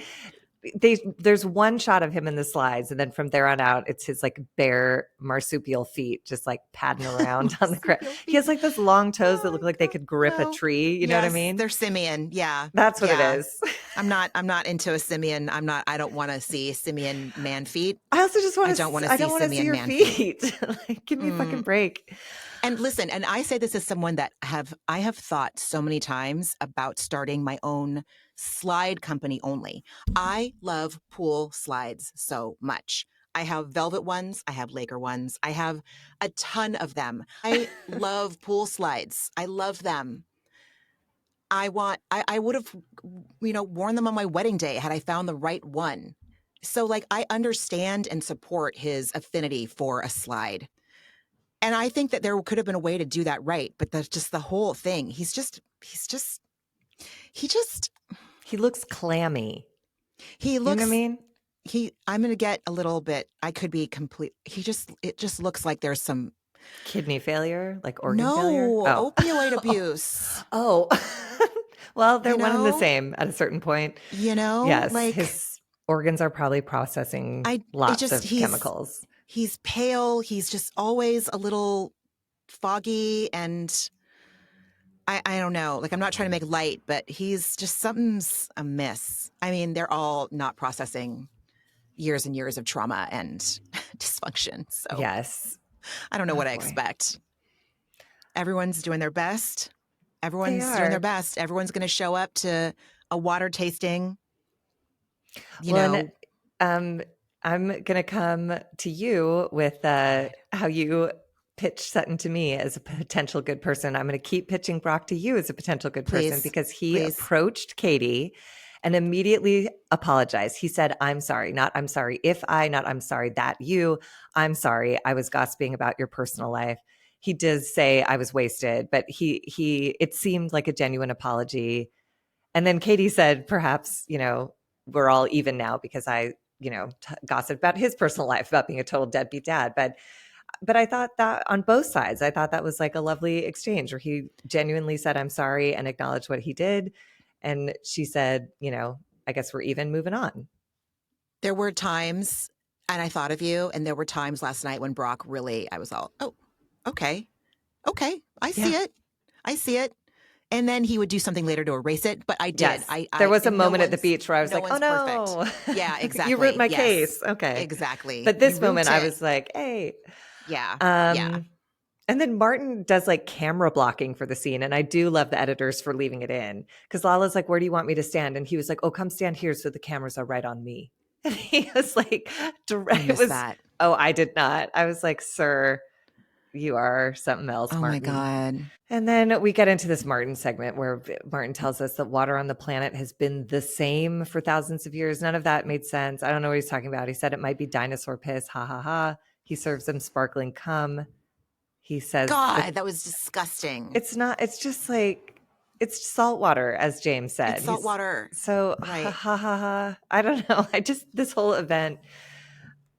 there's one shot of him in the slides, and then from there on out, it's his like bare marsupial feet just like padding around on the ground. Marsupial He has feet. like those long toes Oh that my look like they God. could grip a Well, tree. You know what I yes, mean? they're simian. Yeah. That's what it Yeah. is. I'm not into a simian. I don't want to see simian man feet. I also just I want don't want to. to I see don't want to see simian your man feet. feet. Like, give me a fucking Mm. break. And listen, and I say this as someone that I have thought so many times about starting my own slide company only. I love pool slides so much. I have velvet ones, I have Laker ones, I have a ton of them. I love pool slides. I love them. I would have, worn them on my wedding day had I found the right one. So like I understand and support his affinity for a slide. And I think that there could have been a way to do that right, but that's just the whole thing. He just He looks clammy. he You know what I looks mean? I'm going to get a little bit, I could be complete. It just looks like there's some, Kidney failure, like organ failure. no, Oh, opioid abuse, oh. Well, they're you one and the know, same at a certain point. Yes, like his organs are probably processing it lots just, of chemicals. he's pale. He's just always a little foggy and I don't know. Like, I'm not trying to make light, but he's just something's amiss. I mean, they're all not processing years and years of trauma and dysfunction. So Yes. I don't know Oh what I boy. expect. Everyone's doing their best. They Everyone's doing their are. best. Everyone's going to show up to a water tasting, you Well, know. and I'm gonna come to you with God, how you pitch Sutton to me as a potential good person. I'm gonna keep pitching Brock to you as a potential good person please, because he please. approached Katie and immediately apologized. He said, I'm sorry, not I'm sorry if I, not I'm sorry that you, I'm sorry. I was gossiping about your personal life. He did say I was wasted, but he it seemed like a genuine apology. And then Katie said, perhaps, we're all even now because I, gossiped about his personal life, about being a total deadbeat dad. But I thought that on both sides, I thought that was like a lovely exchange where he genuinely said, I'm sorry, and acknowledged what he did. And she said, I guess we're even, moving on. There were times, and I thought of you, and there were times last night when Brock really, I was all, oh, okay, okay, I see Yeah. it. I see it. And then he would do something later to erase it. But I did. Yes. There was a And no moment at the one's, beach where I was no like, oh one's perfect. no, Yeah, you ruined exactly. my Yes, case. Okay. exactly. But You this ruined moment I it. was like, hey, Yeah, yeah. um, and then Martin does like camera blocking for the scene. And I do love the editors for leaving it in because Lala's like, where do you want me to stand? And he was like, oh, come stand here so the cameras are right on me. And he was like, I it missed was, that. oh, I did not. I was like, sir, you are something else, Oh my Martin. God. And then we get into this Martin segment where Martin tells us that water on the planet has been the same for thousands of years. None of that made sense. I don't know what he's talking about. He said it might be dinosaur piss. Ha ha ha. He serves them sparkling cum. He says that God, that was disgusting. it's not, it's just like, it's salt water, as James said. It's salt water. So, ha Right. ha ha ha. I don't know. This whole event,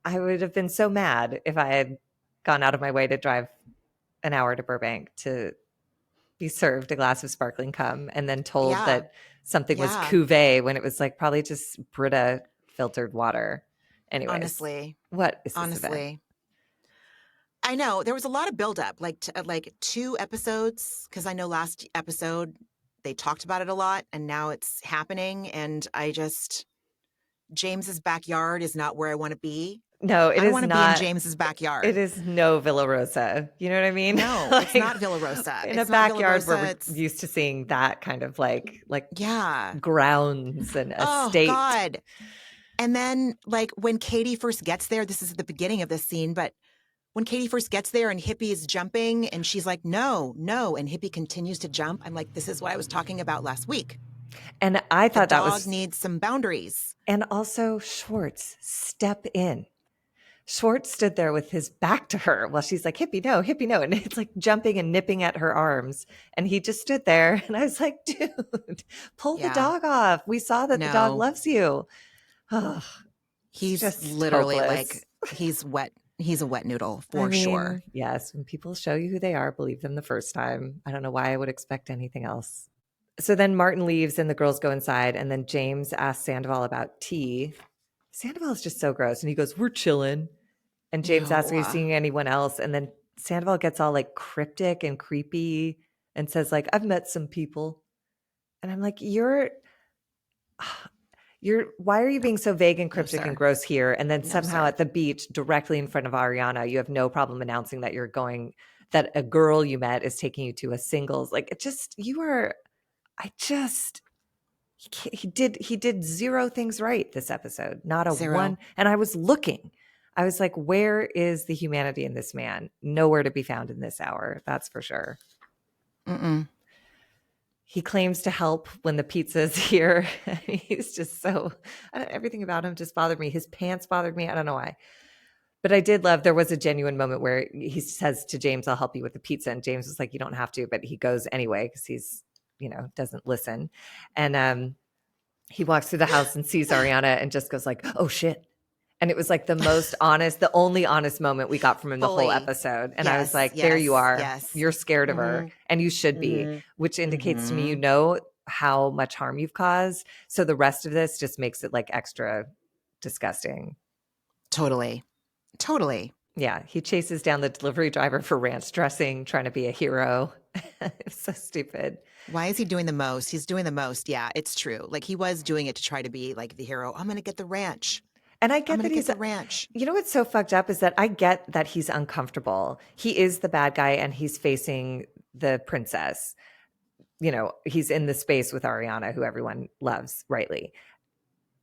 I would have been so mad if I had gone out of my way to drive an hour to Burbank to be served a glass of sparkling cum and then told Yeah. that something was Yeah. cuvee when it was like probably just Brita filtered water. Anyways, Honestly. what is this event? Honestly. I know there was a lot of buildup, like 2 episodes, because I know last episode they talked about it a lot, and now it's happening. And James's backyard is not where I want to be. No, it I don't is want to be in not. James's It backyard. is no Villa Rosa. You know what I mean? No, it's Like not Villa Rosa. in a It's not Villa backyard where Rosa. we're It's used to seeing that kind of like yeah. grounds and Oh estate. God. And then like when Katie first gets there, this is the beginning of this scene, but when Katie first gets there and Hippie is jumping and she's like, no, no. And Hippie continues to jump. I'm like, this is what I was talking about last week. And I The thought that dog was, needs some boundaries. and also Schwartz, step in. Schwartz stood there with his back to her while she's like, Hippie, no, Hippie, no. And it's like jumping and nipping at her arms. And he just stood there. And I was like, dude, pull the Yeah. dog off. We saw that the dog No. loves you. Oh, He's just literally hopeless. like, he's wet. He's a wet noodle for I mean, sure. yes, when people show you who they are, believe them the first time. I don't know why I would expect anything else. So then Martin leaves and the girls go inside. And then James asks Sandoval about tea. Sandoval is just so gross. And he goes, we're chilling. And James asks, are you No. seeing anyone else? And then Sandoval gets all like cryptic and creepy and says like, I've met some people. And I'm like, why are you being so vague and cryptic sir. and gross here? And then No, somehow sir. at the beach, directly in front of Ariana, you have no problem announcing that that a girl you met is taking you to a singles. Like he did zero things right this episode, not a Zero. one. And I was looking, I was like, where is the humanity in this man? Nowhere to be found in this hour. That's for sure. Mm-mm. He claims to help when the pizza's here. He's just everything about him just bothered me. His pants bothered me. I don't know why. But I did love, there was a genuine moment where he says to James, I'll help you with the pizza. And James was like, you don't have to, but he goes anyway because he's, doesn't listen. And he walks through the house and sees Ariana and just goes like, oh shit. And it was like the most honest, the only honest moment we got from him the whole Fully. episode. And I was Yes, like, there you yes, are. yes. You're scared of her. And you should be, which indicates to me, you know how much harm you've caused. So the rest of this just makes it like extra disgusting. Totally. Totally. Yeah. He chases down the delivery driver for ranch dressing, trying to be a hero. It's so stupid. Why is he doing the most? He's doing the most. Yeah, it's true. Like he was doing it to try to be like the hero. I'm going to get the ranch. And I get I'm that gonna he's get the ranch. You know what's so fucked up is that I get that he's uncomfortable. He is the bad guy and he's facing the princess. He's in the space with Ariana, who everyone loves, rightly.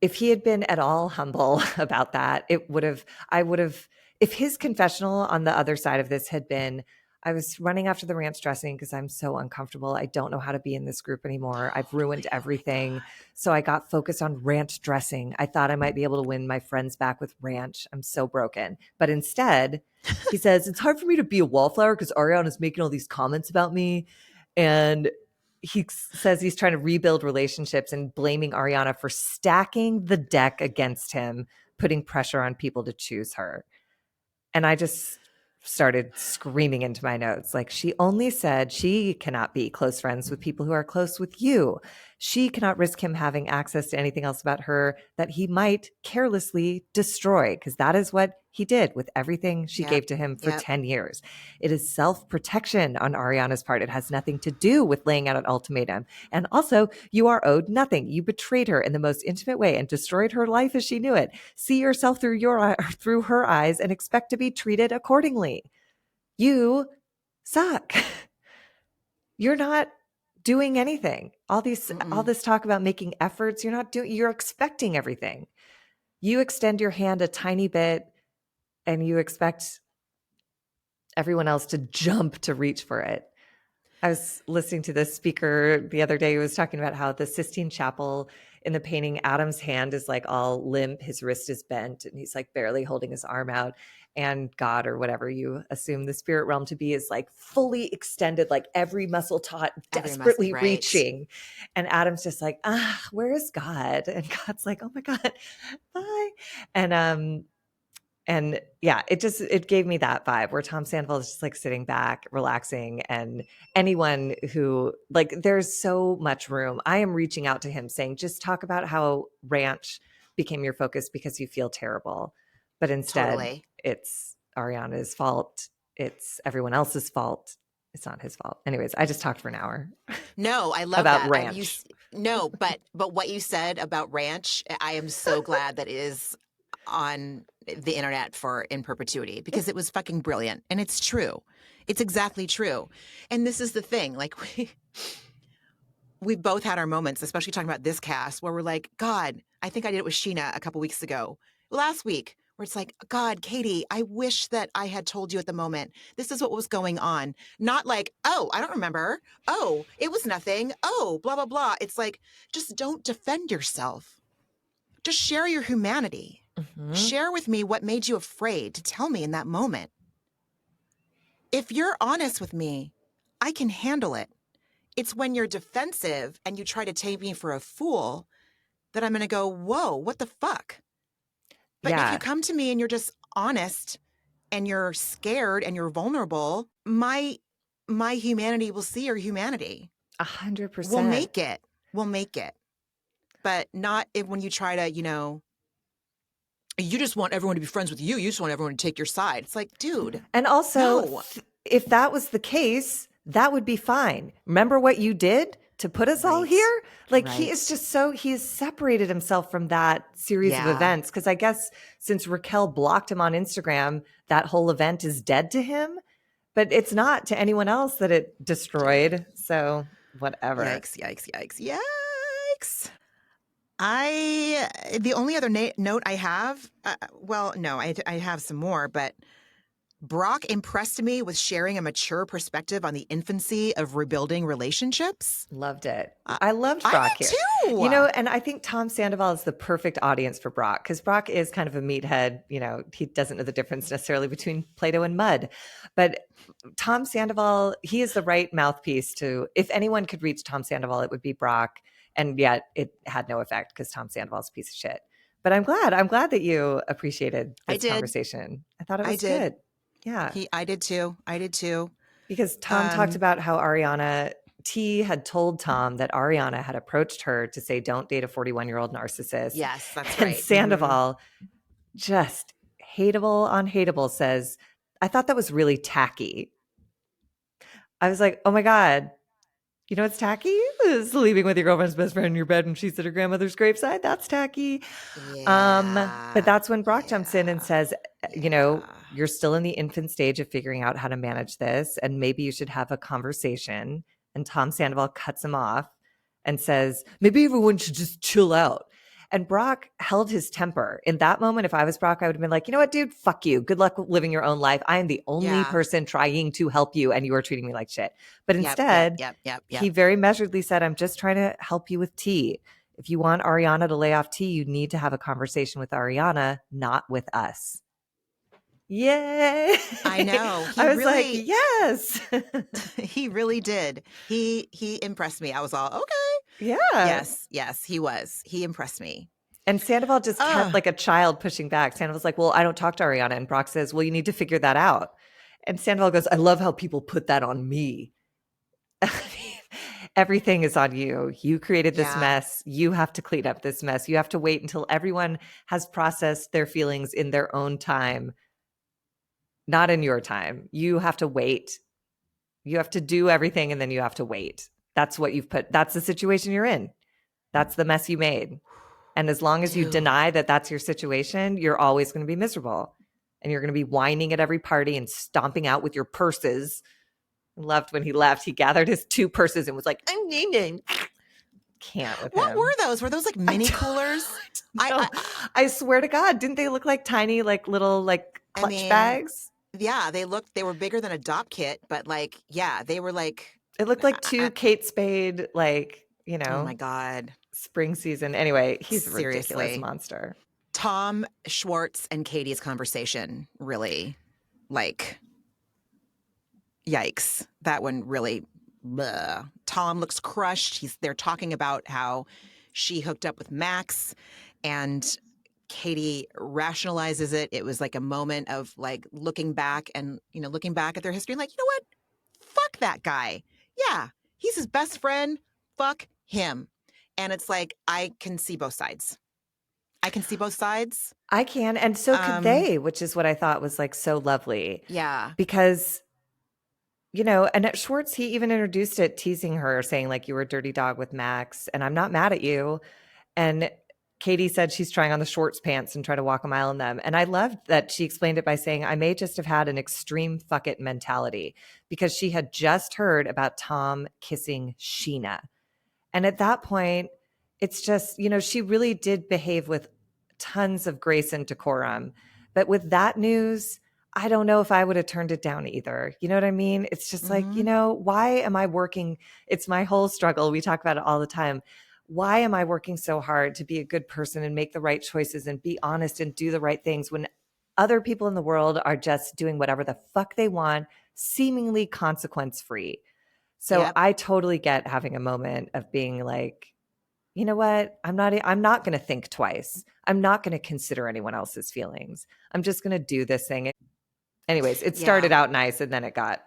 If he had been at all humble about that, if his confessional on the other side of this had been, I was running after the ranch dressing because I'm so uncomfortable. I don't know how to be in this group anymore. I've ruined everything. So I got focused on ranch dressing. I thought I might be able to win my friends back with ranch. I'm so broken. But instead, he says, it's hard for me to be a wallflower because Ariana's making all these comments about me. And he says he's trying to rebuild relationships and blaming Ariana for stacking the deck against him, putting pressure on people to choose her. And I just started screaming into my notes. Like, she only said she cannot be close friends with people who are close with you. She cannot risk him having access to anything else about her that he might carelessly destroy, because that is what he did with everything she gave to him for 10 years. It is self-protection on Ariana's part. It has nothing to do with laying out an ultimatum. And also, you are owed nothing. You betrayed her in the most intimate way and destroyed her life as she knew it. See yourself through her eyes and expect to be treated accordingly. You suck. You're not doing anything. All this talk about making efforts, you're expecting everything. You extend your hand a tiny bit and you expect everyone else to jump to reach for it. I was listening to this speaker the other day who was talking about how the Sistine Chapel in the painting, Adam's hand is like all limp, his wrist is bent, and he's like barely holding his arm out. And God, or whatever you assume the spirit realm to be, is like fully extended, like every muscle taut, desperately reaching. And Adam's just like, where is God? And God's like, oh my God, bye. And yeah, it gave me that vibe where Tom Sandoval is just like sitting back, relaxing. And anyone who like, there's so much room. I am reaching out to him saying, just talk about how ranch became your focus because you feel terrible. But instead, Totally. it's Ariana's fault. It's everyone else's fault. It's not his fault. Anyways, I just talked for an hour No, I love about that. ranch. No, but what you said about ranch, I am so glad that it is on the internet for in perpetuity because it was fucking brilliant and it's true. It's exactly true. And this is the thing, like we've both had our moments, especially talking about this cast, where we're like, God, I think I did it with Sheena a couple weeks ago, last week, where it's like, God, Katie, I wish that I had told you at the moment. This is what was going on. Not like, oh, I don't remember. Oh, it was nothing. Oh, blah, blah, blah. It's like, just don't defend yourself. Just share your humanity. Mm-hmm. Share with me what made you afraid to tell me in that moment. If you're honest with me, I can handle it. It's when you're defensive and you try to take me for a fool that I'm going to go, whoa, what the fuck? But if you Yeah, come to me and you're just honest and you're scared and you're vulnerable, my humanity will see your humanity. 100%. We'll make it. We'll make it. But not if when you try to, you just want everyone to be friends with you. You just want everyone to take your side. It's like, dude, And also, no. if that was the case, that would be fine. Remember what you did to put us all Right. here? Like he is Right. just so he has separated himself from that series of Yeah. events. Cause I guess since Raquel blocked him on Instagram, that whole event is dead to him. But it's not to anyone else that it destroyed. So whatever. Yikes, yikes, yikes, yikes. The only other note I have, well, no, I have some more, but Brock impressed me with sharing a mature perspective on the infancy of rebuilding relationships. Loved it. Uh, I loved I Brock did here. too. And I think Tom Sandoval is the perfect audience for Brock because Brock is kind of a meathead. He doesn't know the difference necessarily between Play-Doh and mud. But Tom Sandoval, he is the right mouthpiece to, if anyone could reach Tom Sandoval, it would be Brock. And yet it had no effect because Tom Sandoval's a piece of shit. But I'm glad that you appreciated I this did. conversation. I thought it I was did. good. Yeah. I did too. I did too. Because Tom talked about how T had told Tom that Ariana had approached her to say, don't date a 41-year-old narcissist. Yes, that's And right. Sandoval, just hateable on hateable, says, I thought that was really tacky. I was like, oh my God, you know what's tacky? Sleeping with your girlfriend's best friend in your bed when she's at her grandmother's graveside. That's tacky. Yeah. But that's when Brock jumps in and says, Yeah. you're still in the infant stage of figuring out how to manage this, and maybe you should have a conversation. And Tom Sandoval cuts him off and says, maybe everyone should just chill out. And Brock held his temper. In that moment, if I was Brock, I would have been like, you know what, dude, fuck you. Good luck living your own life. I am the only Yeah. person trying to help you, and you are treating me like shit. But instead, Yep. he very measuredly said, I'm just trying to help you with tea. If you want Ariana to lay off T, you need to have a conversation with Ariana, not with us. Yay. I know. I was like, yes. He really did. He impressed me. I was all, okay. Yeah. Yes, he was. He impressed me. And Sandoval just kept like a child pushing back. Sandoval's like, well, I don't talk to Ariana. And Brock says, well, you need to figure that out. And Sandoval goes, I love how people put that on me. Everything is on you. You created this mess. You have to clean up this mess. You have to wait until everyone has processed their feelings in their own time, not in your time. You have to wait. You have to do everything and then you have to wait. That's what you've put. That's the situation you're in. That's the mess you made. And as long as you deny that that's your situation, you're always going to be miserable. And you're going to be whining at every party and stomping out with your purses. Loved when he left. He gathered his 2 purses and was like, I'm needing. Can't with What him. were those? Were those like mini coolers? I swear to God, didn't they look like tiny, like little, like clutch bags? Yeah, they were bigger than a Dop kit, but like, yeah, they were like. It looked like 2 Kate Spade, like, Oh my God. spring season. Anyway, he's a Seriously. ridiculous monster. Tom Schwartz and Katie's conversation really, like, yikes. That one really, bleh. Tom looks crushed. They're talking about how she hooked up with Max, and Katie rationalizes it. It was like a moment of like looking back and, looking back at their history, like, you know what? Fuck that guy. Yeah, he's his best friend. Fuck him. And it's like, I can see both sides. I can see both sides. I can, and so could they, which is what I thought was like so lovely. Yeah. Because, and at Schwartz, he even introduced it, teasing her, saying like, you were a dirty dog with Max, and I'm not mad at you. And Katie said she's trying on the Schwartz pants and try to walk a mile in them. And I loved that she explained it by saying, I may just have had an extreme fuck it mentality, because she had just heard about Tom kissing Sheena. And at that point, it's just, she really did behave with tons of grace and decorum. But with that news, I don't know if I would have turned it down either. You know what I mean? It's just like, why am I working? It's my whole struggle. We talk about it all the time. Why am I working so hard to be a good person and make the right choices and be honest and do the right things when other people in the world are just doing whatever the fuck they want, seemingly consequence free? So Yep. I totally get having a moment of being like, you know what? I'm not going to think twice. I'm not going to consider anyone else's feelings. I'm just going to do this thing. Anyways, it started Yeah. out nice and then it got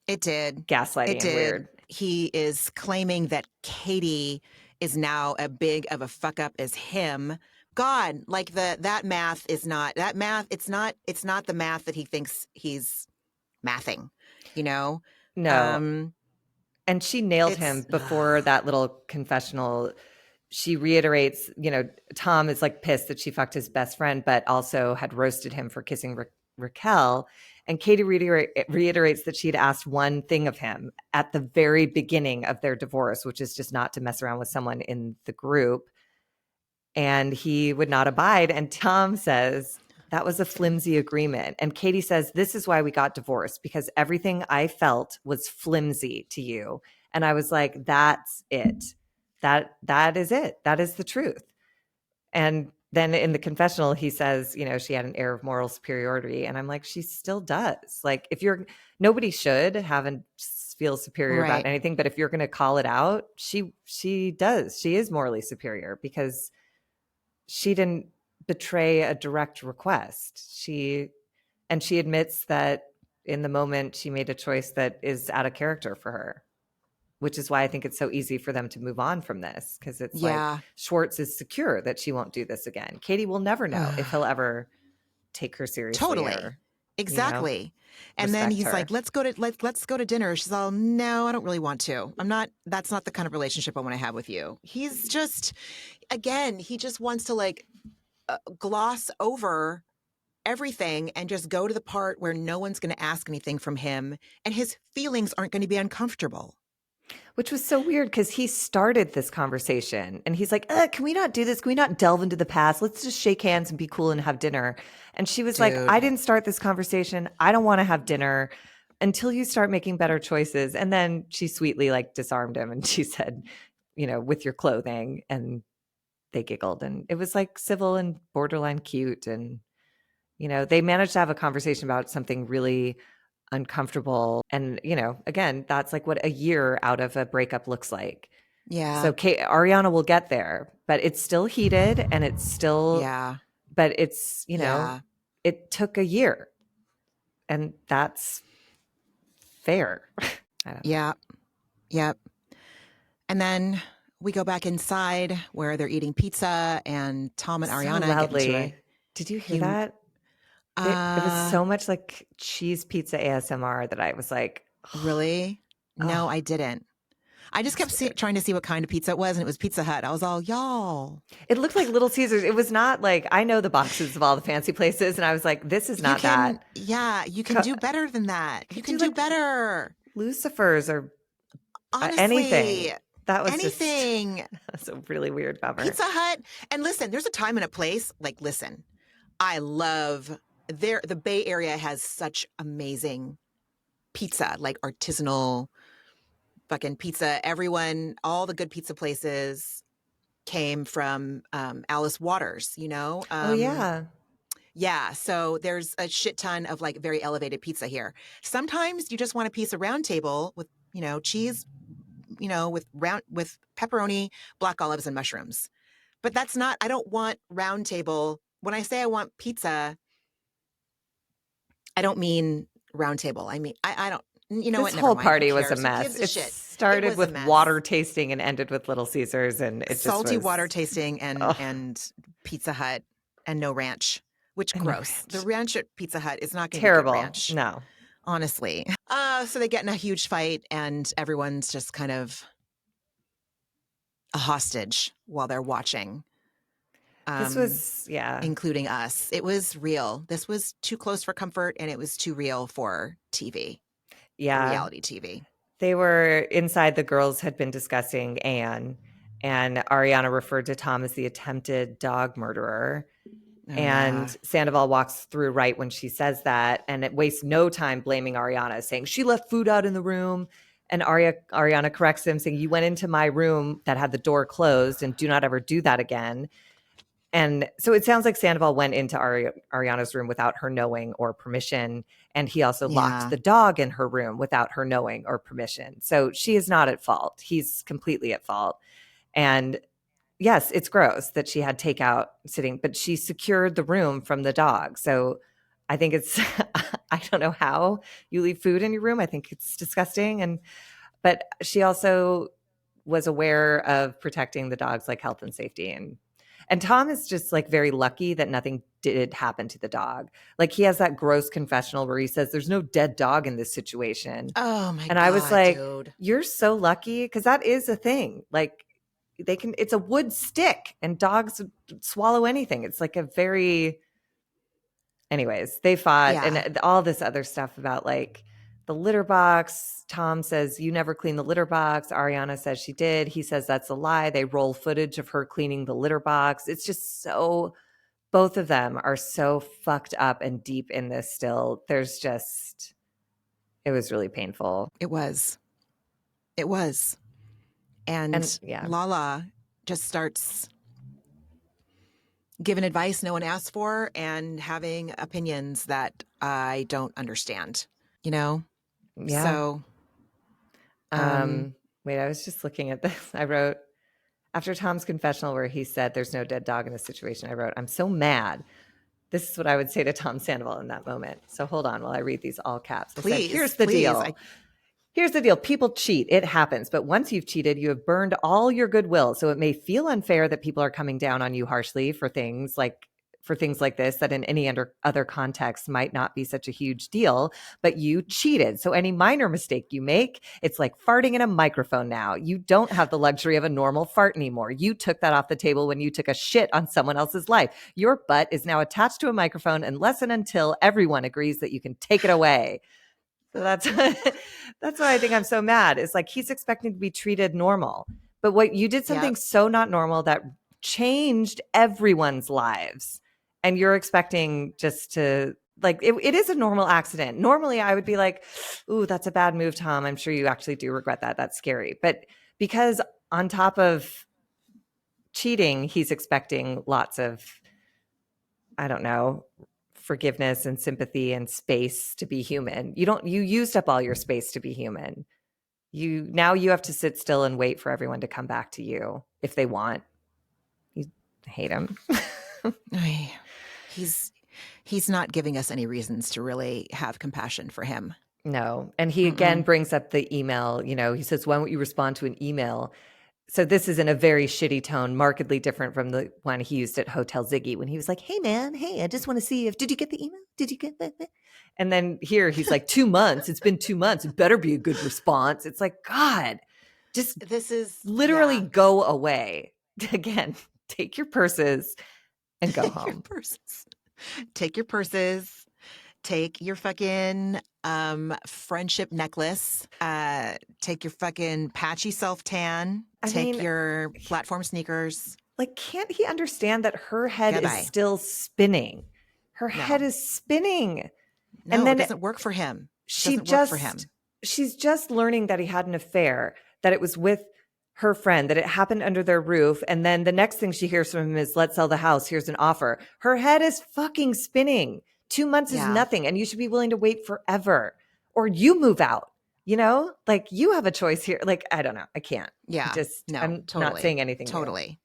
It did. gaslighty It and did. weird. He is claiming that Katie is now a big of a fuck up as him. God, like that math is not that math. It's not the math that he thinks he's mathing, you know? No. Um, And she nailed him it's before that little confessional. She reiterates, Tom is like pissed that she fucked his best friend, but also had roasted him for kissing Raquel. And Katie reiterates that she'd asked one thing of him at the very beginning of their divorce, which is just not to mess around with someone in the group. And he would not abide. And Tom says, that was a flimsy agreement. And Katie says, this is why we got divorced, because everything I felt was flimsy to you. And I was like, that's it. That is it. That is the truth. And then in the confessional, he says, she had an air of moral superiority. And I'm like, she still does. Like, nobody should have and feel superior about right. anything. But if you're going to call it out, she does. She is morally superior because she didn't betray a direct request. She admits that in the moment she made a choice that is out of character for her, which is why I think it's so easy for them to move on from this, because it's like Yeah. Schwartz is secure that she won't do this again. Katie will never know if he'll ever take her seriously Totally. or, Exactly. And then respect he's like, her. let's go to dinner. She's all, no, I don't really want to. That's not the kind of relationship I want to have with you. He's just, again, he just wants to like gloss over everything and just go to the part where no one's going to ask anything from him and his feelings aren't going to be uncomfortable. Which was so weird because he started this conversation and he's like, can we not do this? Can we not delve into the past? Let's just shake hands and be cool and have dinner. And she was like, Dude. I didn't start this conversation. I don't want to have dinner until you start making better choices. And then she sweetly like disarmed him and she said, with your clothing. And they giggled and it was like civil and borderline cute. And, they managed to have a conversation about something really uncomfortable. And, again, that's like what a year out of a breakup looks like. Yeah. So Ariana will get there, but it's still heated and it's still, Yeah. but it's, Yeah. it took a year and that's fair. I don't know. Yeah. Yep. And then we go back inside where they're eating pizza and Tom and So Ariana get into loudly. a Did you hear hum- that? It was so much like cheese pizza ASMR that I was like, really? No, oh, I didn't. I just it's kept weird. trying to see what kind of pizza it was, and it was Pizza Hut. I was all, y'all, It looked like Little Caesars. It was not like, I know the boxes of all the fancy places. And I was like, this is not that. you can do better than that. I You could can do do like better. Lucifer's or anything. Honestly, That was just anything. that's a really weird bummer. Pizza Hut. And listen, there's a time and a place. Like, listen, I love the Bay Area has such amazing pizza, like artisanal fucking pizza. Everyone, all the good pizza places came from Alice Waters, Oh yeah. Yeah, so there's a shit ton of like very elevated pizza here. Sometimes you just want a piece of round table with, cheese, with pepperoni, black olives and mushrooms. But that's not I don't want round table when I say I want pizza, I don't mean round table. I mean, I don't, you know This what? Never whole mind. Who party was a cares? Who mess. gives a It shit? It started was a with water mess. tasting and ended with Little Caesars, and it just Salty water was tasting oh, and Pizza Hut and no ranch, which and no gross. The ranch. ranch at Pizza Hut is not going to be good Terrible. ranch, No. honestly. So they get in a huge fight, and everyone's just kind of a hostage while they're watching, This was, yeah. including us. It was real. This was too close for comfort, and it was too real for TV, for Yeah. reality TV. They were inside, the girls had been discussing Anne, and Ariana referred to Tom as the attempted dog murderer. Oh, And yeah. Sandoval walks through right when she says that, and it wastes no time blaming Ariana, saying she left food out in the room. And Ariana corrects him, saying, you went into my room that had the door closed, and do not ever do that again. And so it sounds like Sandoval went into Ariana's room without her knowing or permission. And he also locked Yeah. the dog in her room without her knowing or permission. So she is not at fault. He's completely at fault. And yes, it's gross that she had takeout sitting, but she secured the room from the dog. So I think it's, I don't know how you leave food in your room. I think it's disgusting. But she also was aware of protecting the dog's like health and safety. And Tom is just like very lucky that nothing did happen to the dog. Like he has that gross confessional where he says, there's no dead dog in this situation. Oh my And I was God, like, dude. you're so lucky, because that is a thing. Like they can, it's a wood stick and dogs swallow anything. It's like a very, anyways, they fought Yeah. and all this other stuff about like the litter box. Tom says, you never clean the litter box. Ariana says she did. He says that's a lie. They roll footage of her cleaning the litter box. It's just so, both of them are so fucked up and deep in this still. There's just, it was really painful. It was. It was. And And yeah, Lala just starts giving advice no one asked for and having opinions that I don't understand, you know? yeah. So, um, Wait, I was just looking at this. I wrote, after Tom's confessional where he said there's no dead dog in this situation, I wrote, I'm so mad. This is what I would say to Tom Sandoval in that moment. So hold on while I read these all caps. I said, please, here's the please. deal. Here's the deal. People cheat. It happens. But once you've cheated, you have burned all your goodwill. So it may feel unfair that people are coming down on you harshly for things like this, that in any other context might not be such a huge deal, but you cheated. So any minor mistake you make, it's like farting in a microphone now. You don't have the luxury of a normal fart anymore. You took that off the table when you took a shit on someone else's life. Your butt is now attached to a microphone unless and until everyone agrees that you can take it away. So that's that's why I think I'm so mad. It's like he's expecting to be treated normal. But what you did something Yep. so not normal that changed everyone's lives. And you're expecting just to like it is a normal accident. Normally I would be like, ooh, that's a bad move, Tom. I'm sure you actually do regret that. That's scary. But because on top of cheating, he's expecting lots of, I don't know, forgiveness and sympathy and space to be human. You used up all your space to be human. Now you have to sit still and wait for everyone to come back to you if they want. You hate him. He's not giving us any reasons to really have compassion for him. No. And he again Mm-mm. brings up the email, he says, why won't you respond to an email? So this is in a very shitty tone, markedly different from the one he used at Hotel Ziggy when he was like, hey man, hey, I just want to see did you get the email? Did you get that? And then here he's like, 2 months. It's been 2 months. It better be a good response. It's like, God, just This is literally yeah. go away. Again, take your purses and go Take your home. purses. Take your purses. Take your fucking friendship necklace. Take your fucking patchy self tan. Take your platform sneakers. Like, can't he understand that her head is Goodbye. still spinning? Her head is spinning. No, and then it doesn't work for him. She's just learning that he had an affair, that it was with her friend, that it happened under their roof. And then the next thing she hears from him is, let's sell the house. Here's an offer. Her head is fucking spinning. 2 months is nothing. And you should be willing to wait forever, or you move out, like you have a choice here. Like, I don't know. I can't. Yeah. I'm totally. not saying anything. Totally.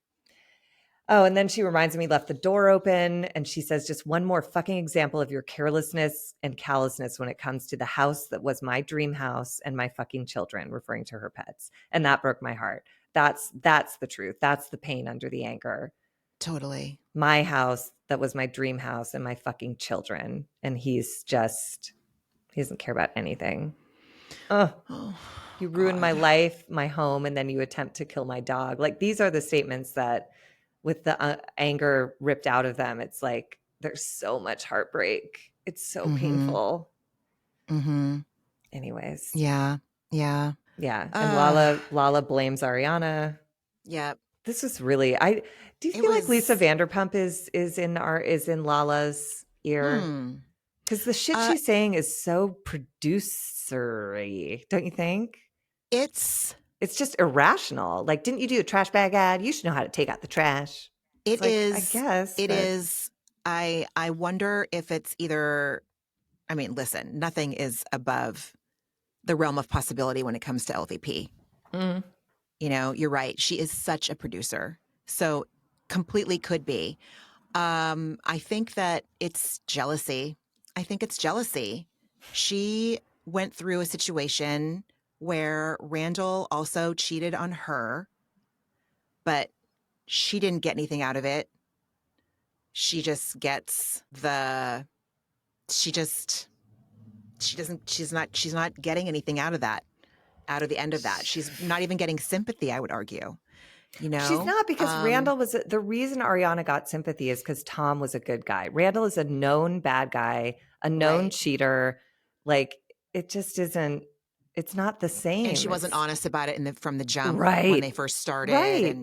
Oh, and then she reminds me, left the door open. And she says, just one more fucking example of your carelessness and callousness when it comes to the house that was my dream house and my fucking children, referring to her pets. And that broke my heart. That's the truth. That's the pain under the anger. Totally. My house that was my dream house and my fucking children. And he doesn't care about anything. Oh, you ruined my life, my home, and then you attempt to kill my dog. Like, these are the statements that, with the anger ripped out of them, it's like there's so much heartbreak. It's so painful. Anyways. Yeah. Yeah. Yeah. And Lala blames Ariana. Yeah. This was really, do you feel like Lisa Vanderpump is in Lala's ear? Because the shit she's saying is so producery, don't you think? It's just irrational. Like, didn't you do a trash bag ad? You should know how to take out the trash. It is. I guess. It is. I wonder if it's either, I mean, listen, nothing is above the realm of possibility when it comes to LVP. Mm. You know, you're right. She is such a producer. So completely could be. I think that it's jealousy. She went through a situation where Randall also cheated on her, but she didn't get anything out of it. She just gets she's not getting anything out of that, out of the end of that. She's not even getting sympathy, I would argue. You know, she's not, because Randall was the reason Ariana got sympathy is because Tom was a good guy. Randall is a known bad guy, a known cheater. Like, it just isn't. It's not the same. And she wasn't honest about it from the jump, right, when they first started. Right.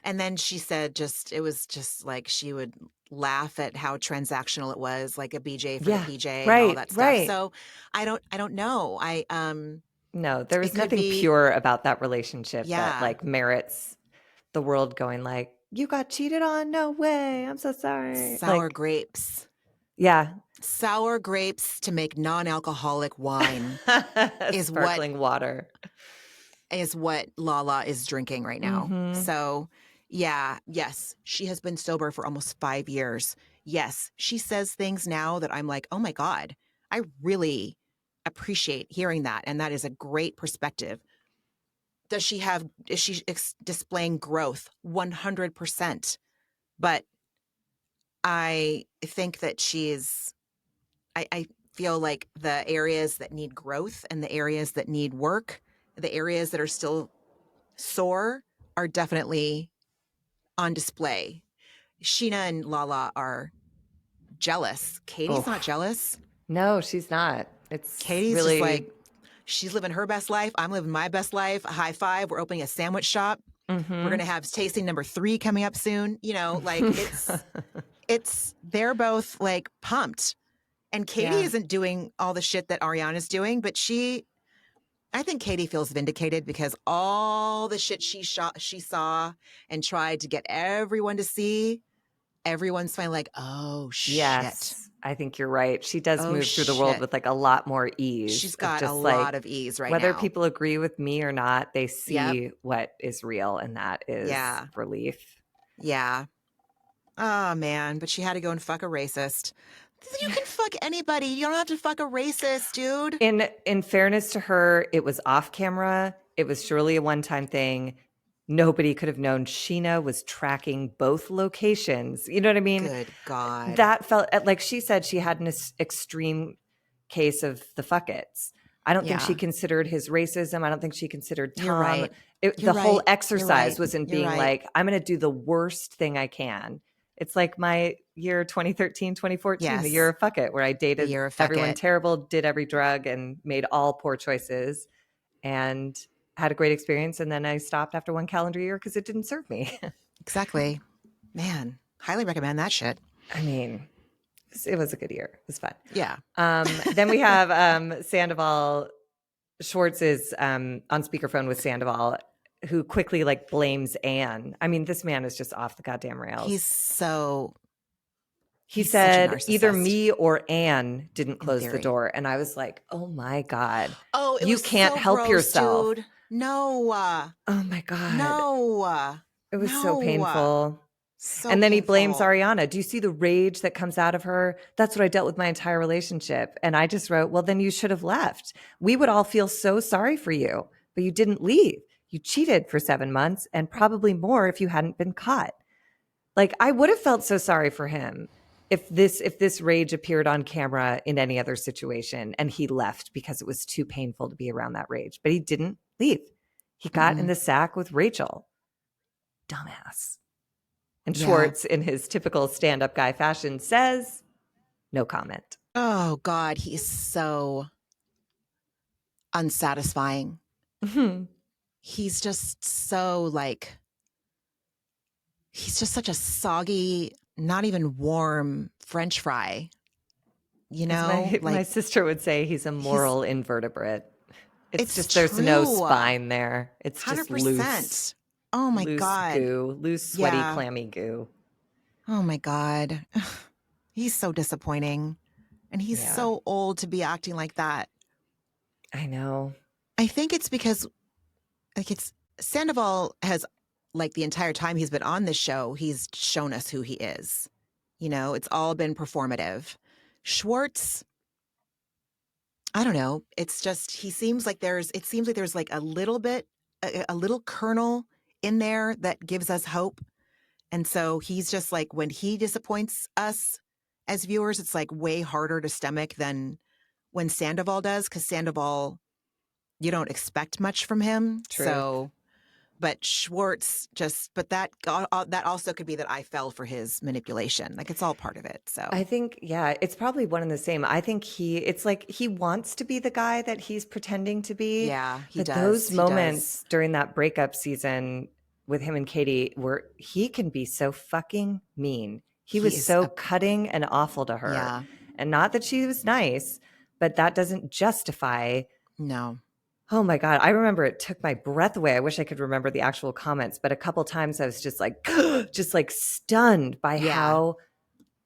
And then she said it was just like she would laugh at how transactional it was, like a BJ for the PJ and all that stuff. Right. So I don't know. No, there was nothing pure about that relationship that like merits the world going like, you got cheated on? No way. I'm so sorry. Sour grapes. Yeah. Sour grapes to make non-alcoholic wine is sparkling water. Is what Lala is drinking right now. So, yes, she has been sober for almost 5 years. Yes, she says things now that I'm like, oh my God, I really appreciate hearing that. And that is a great perspective. Is she displaying growth? 100%. But I think that I feel like the areas that need growth and the areas that need work, the areas that are still sore, are definitely on display. Sheena and Lala are jealous. Katie's not jealous. No, she's not. Katie's really just like, she's living her best life. I'm living my best life. A high five. We're opening a sandwich shop. We're going to have tasting number 3 coming up soon. You know, like they're both like pumped. And Katie isn't doing all the shit that Ariana's doing, but I think Katie feels vindicated because all the shit she saw and tried to get everyone to see, everyone's finally like, oh, shit. Yes, I think you're right. She does move through the world with like a lot more ease. She's got a lot of ease right now. Whether people agree with me or not, they see what is real, and that is relief. Yeah. Oh, man. But she had to go and fuck a racist. You can fuck anybody. You don't have to fuck a racist, dude. In fairness to her, it was off camera. It was surely a one-time thing. Nobody could have known Sheena was tracking both locations. You know what I mean? Good God. That felt like she said she had an extreme case of the fuck-its. I don't think she considered his racism. I don't think she considered Tom. You're right. The whole exercise was in being like, I'm going to do the worst thing I can. It's like my year 2013, 2014, the year of fuck it, where I dated everyone terrible, did every drug, and made all poor choices, and had a great experience. And then I stopped after 1 calendar year because it didn't serve me. Exactly. Man, highly recommend that shit. I mean, it was a good year. It was fun. Yeah. Then we have Sandoval. Schwartz is on speakerphone with Sandoval, who quickly like blames Anne. I mean, this man is just off the goddamn rails. He said either me or Anne didn't close the door. And I was like, oh my God. Oh, you can't help yourself. Dude. No. Oh my God. No. It was so painful. So And then he blames painful. Ariana. Do you see the rage that comes out of her? That's what I dealt with my entire relationship. And I just wrote, well, then you should have left. We would all feel so sorry for you, but you didn't leave. You cheated for 7 months and probably more if you hadn't been caught. Like, I would have felt so sorry for him if this rage appeared on camera in any other situation and he left because it was too painful to be around that rage. But he didn't leave. He got in Mm-mm. the sack with Rachel. Dumbass. And Yeah. Schwartz, in his typical stand-up guy fashion, says, no comment. Oh God, he's so unsatisfying. He's just so like, he's just such a soggy, not even warm French fry, you As know? my Like sister would say, he's a he's, moral invertebrate. It's it's just there's no true. spine there. It's just loose, 100%. Oh my loose God. goo, loose, sweaty, Yeah. clammy goo. Oh my God. He's so disappointing. And he's Yeah, so old to be acting like that. I know. I think it's because like it's Sandoval has like the entire time he's been on this show, he's shown us who he is. You know, it's all been performative. Schwartz, I don't know. It's just he seems like there's like a little bit a little kernel in there that gives us hope. And so he's just like when he disappoints us as viewers, it's like way harder to stomach than when Sandoval does, because Sandoval, you don't expect much from him. Truth. So, but Schwartz just, but that also could be that I fell for his manipulation. Like it's all part of it. So, I think, yeah, it's probably one and the same. I think it's like he wants to be the guy that he's pretending to be. yeah, he But does. those He does. moments during that breakup season with him and Katie, where he can be so fucking mean. He He was is so a, cutting and awful to her. yeah, And not that she was nice, but that doesn't justify. no, Oh my God. I remember it took my breath away. I wish I could remember the actual comments, but a couple times I was just like, just like stunned by yeah. how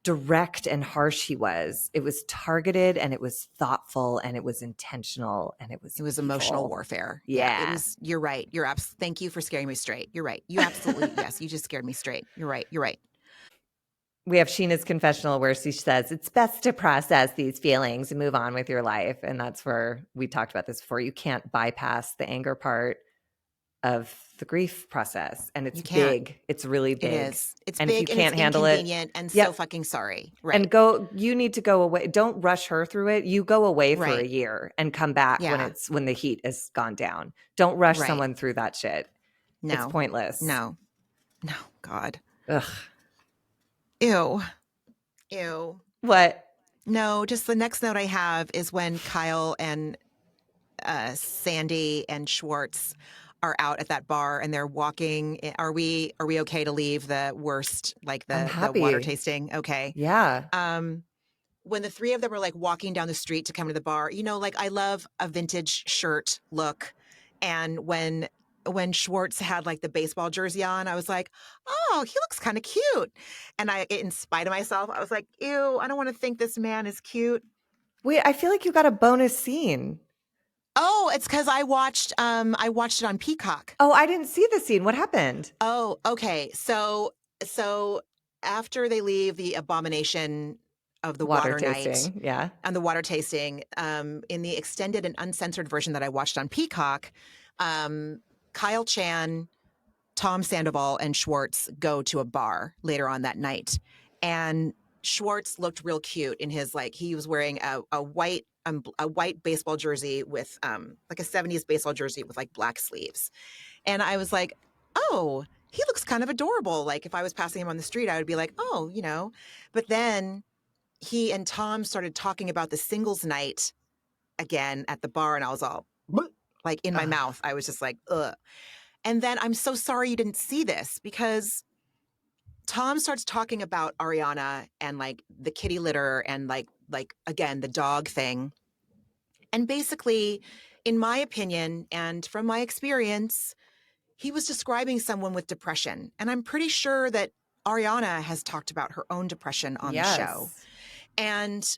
direct and harsh he was. It was targeted and it was thoughtful and it was intentional and it was It was emotional evil. warfare. Yeah, it Yeah. was. You're right. Thank you for scaring me straight. You're right. You absolutely, yes, you just scared me straight. You're right. You're right. We have Sheena's confessional where she says it's best to process these feelings and move on with your life. And that's where we talked about this before. You can't bypass the anger part of the grief process. And it's You can't. big. It's really It big. is. It's And if you big and it's can't handle it, inconvenient and so yep. fucking sorry. Right. And you need to go away. Don't rush her through it. You go away for a Right. year and come back Yeah. when the heat has gone down. Don't rush Right. someone through that shit. It's No. pointless. No. No. God. Ugh. Ew. Ew. What? No, just the next note I have is when Kyle and Sandy and Schwartz are out at that bar and they're walking. Are we okay to leave the worst, like I'm the water happy. tasting? Okay. Yeah. When the three of them were like walking down the street to come to the bar, you know, like I love a vintage shirt look. And when Schwartz had like the baseball jersey on, I was like, oh, he looks kind of cute. And in spite of myself, I was like, ew, I don't want to think this man is cute. Wait, I feel like you got a bonus scene. Oh, it's because I watched it on Peacock. Oh, I didn't see the scene. What happened? Oh, okay. So after they leave the abomination of the Water water night tasting. Yeah. and the water tasting, in the extended and uncensored version that I watched on Peacock, Kyle Chan, Tom Sandoval, and Schwartz go to a bar later on that night. And Schwartz looked real cute in his like he was wearing a white baseball jersey with like a 70s baseball jersey with like black sleeves. And I was like, oh, he looks kind of adorable. Like if I was passing him on the street, I would be like, oh, you know. But then he and Tom started talking about the singles night again at the bar, and I was all like in my Ugh. mouth. I was just like, ugh. And then I'm so sorry you didn't see this because Tom starts talking about Ariana and like the kitty litter and like again the dog thing. And basically, in my opinion and from my experience, he was describing someone with depression. And I'm pretty sure that Ariana has talked about her own depression on the show. Yes. And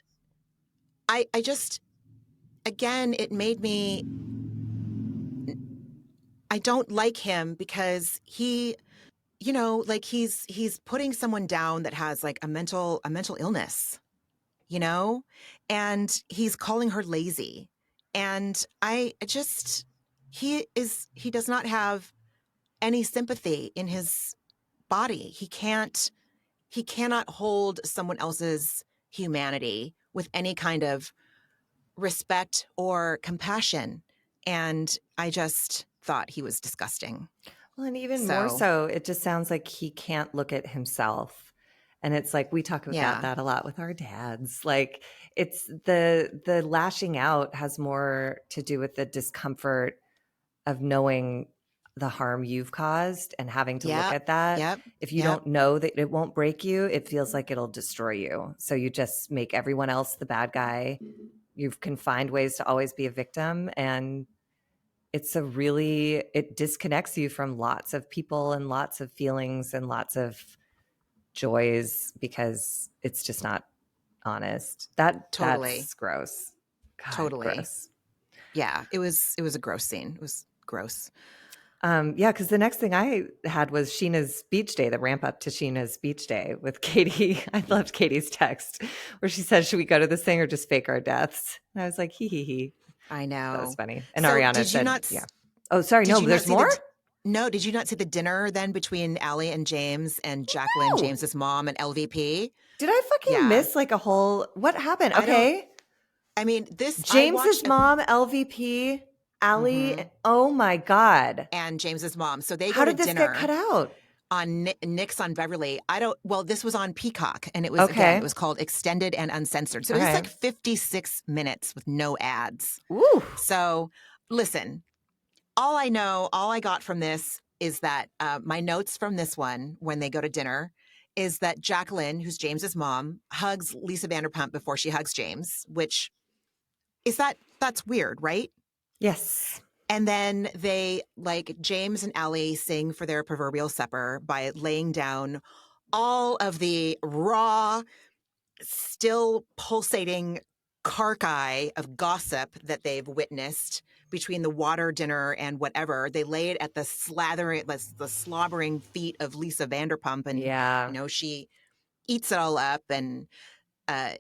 I just, again, it made me, I don't like him because you know, like he's putting someone down that has like a mental illness, you know, and he's calling her lazy. And I just, he does not have any sympathy in his body. He cannot hold someone else's humanity with any kind of respect or compassion. And I just thought he was disgusting. Well, and even more So, so, it just sounds like he can't look at himself. And it's like we talk about yeah. that a lot with our dads. Like it's the lashing out has more to do with the discomfort of knowing the harm you've caused and having to look Yep. at that. Yep. If you Yep. don't know that it won't break you, it feels like it'll destroy you. So you just make everyone else the bad guy. You can find ways to always be a victim, and it disconnects you from lots of people and lots of feelings and lots of joys because it's just not honest. Totally. That's gross. God, Totally. gross. Yeah. It was a gross scene. It was gross. Yeah, because the next thing I had was Sheena's beach day, the ramp up to Sheena's beach day with Katie. I loved Katie's text where she said, "Should we go to this thing or just fake our deaths?" And I was like, "Hee hee hee." I That was know. funny. And So Ariana said, "Yeah." Oh, sorry, did no, you not there's see more. no, did you not see the dinner then between Allie and James and Jacqueline, No, James's mom and LVP? did I fucking Yeah. miss like a whole? What happened? I don't, Okay, I mean, this, I James's watched mom, LVP, Allie. mhm, Oh my god, and James's mom. So they how go to did this get cut dinner out? on Nick's on Beverly. I don't, well, this was on Peacock and it was, again, it Okay, was called Extended and Uncensored. So all it was like right. 56 minutes with no ads. Ooh, So listen, all I got from this is that my notes from this one when they go to dinner is that Jacqueline, who's James's mom, hugs Lisa Vanderpump before she hugs James, which is that's weird, right? yes. And then they like James and Allie sing for their proverbial supper by laying down all of the raw, still pulsating carcass of gossip that they've witnessed between the water dinner and whatever. They lay it at the the slobbering feet of Lisa Vanderpump, and Yeah. you know she eats it all up. And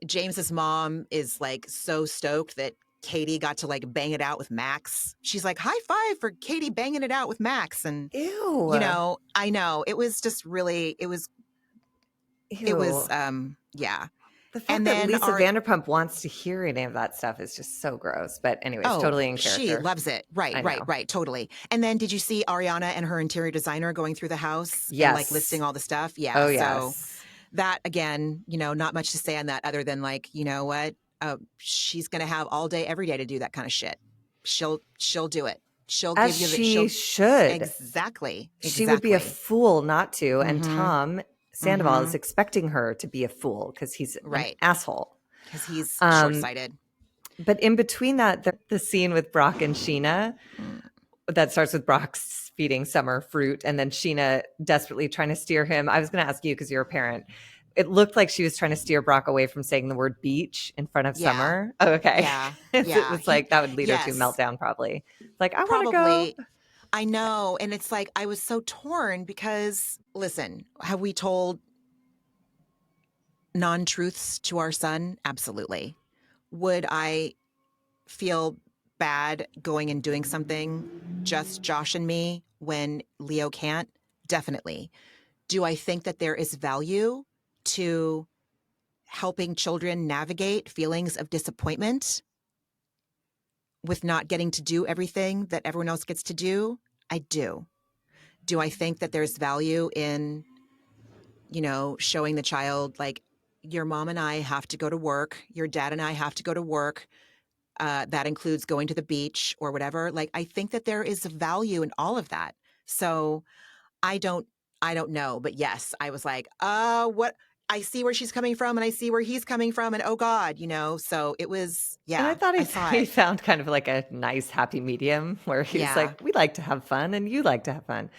James's mom is like so stoked that Katie got to like bang it out with Max. She's like, high five for Katie banging it out with Max. And you Ew. know, I know it was just really, it was, Ew. yeah. The fact And that then Lisa our Vanderpump wants to hear any of that stuff is just so gross. But anyways, Oh, totally in she character. loves it. Right, I right, know. right. Totally. And then did you see Ariana and her interior designer going through the house and like listing Yes. all the stuff? Yeah. Oh So yes. that again, you know, not much to say on that other than like, you know what? She's going to have all day, every day to do that kind of shit. She'll do it. She'll As give you she she'll should. exactly, She would be a exactly. fool not to. And Mm-hmm. Tom Sandoval Mm-hmm. is expecting her to be a fool because he's an Right. asshole. Because he's short Um, sighted. but in between that, the scene with Brock and Sheena that starts with Brock feeding Summer fruit and then Sheena desperately trying to steer him. I was going to ask you because you're a parent. It looked like she was trying to steer Brock away from saying the word beach in front of Yeah. Summer. Oh, okay. Yeah. It Yeah. was like that would lead her to a Yes. meltdown probably. Like, I want to go. Probably. I know. And it's like, I was so torn because, listen, have we told non truths to our son? Absolutely. Would I feel bad going and doing something just Josh and me when Leo can't? Definitely. Do I think that there is value to helping children navigate feelings of disappointment with not getting to do everything that everyone else gets to do? I do. Do I think that there's value in, you know, showing the child like your mom and I have to go to work, your dad and I have to go to work. That includes going to the beach or whatever. Like, I think that there is value in all of that. So I don't, I don't know, but yes, I was like, what? I see where she's coming from, and I see where he's coming from, and oh God, you know. So it was, And I yeah, thought I saw he it. found kind of like a nice happy medium where he was Yeah. like, we like to have fun and you like to have fun.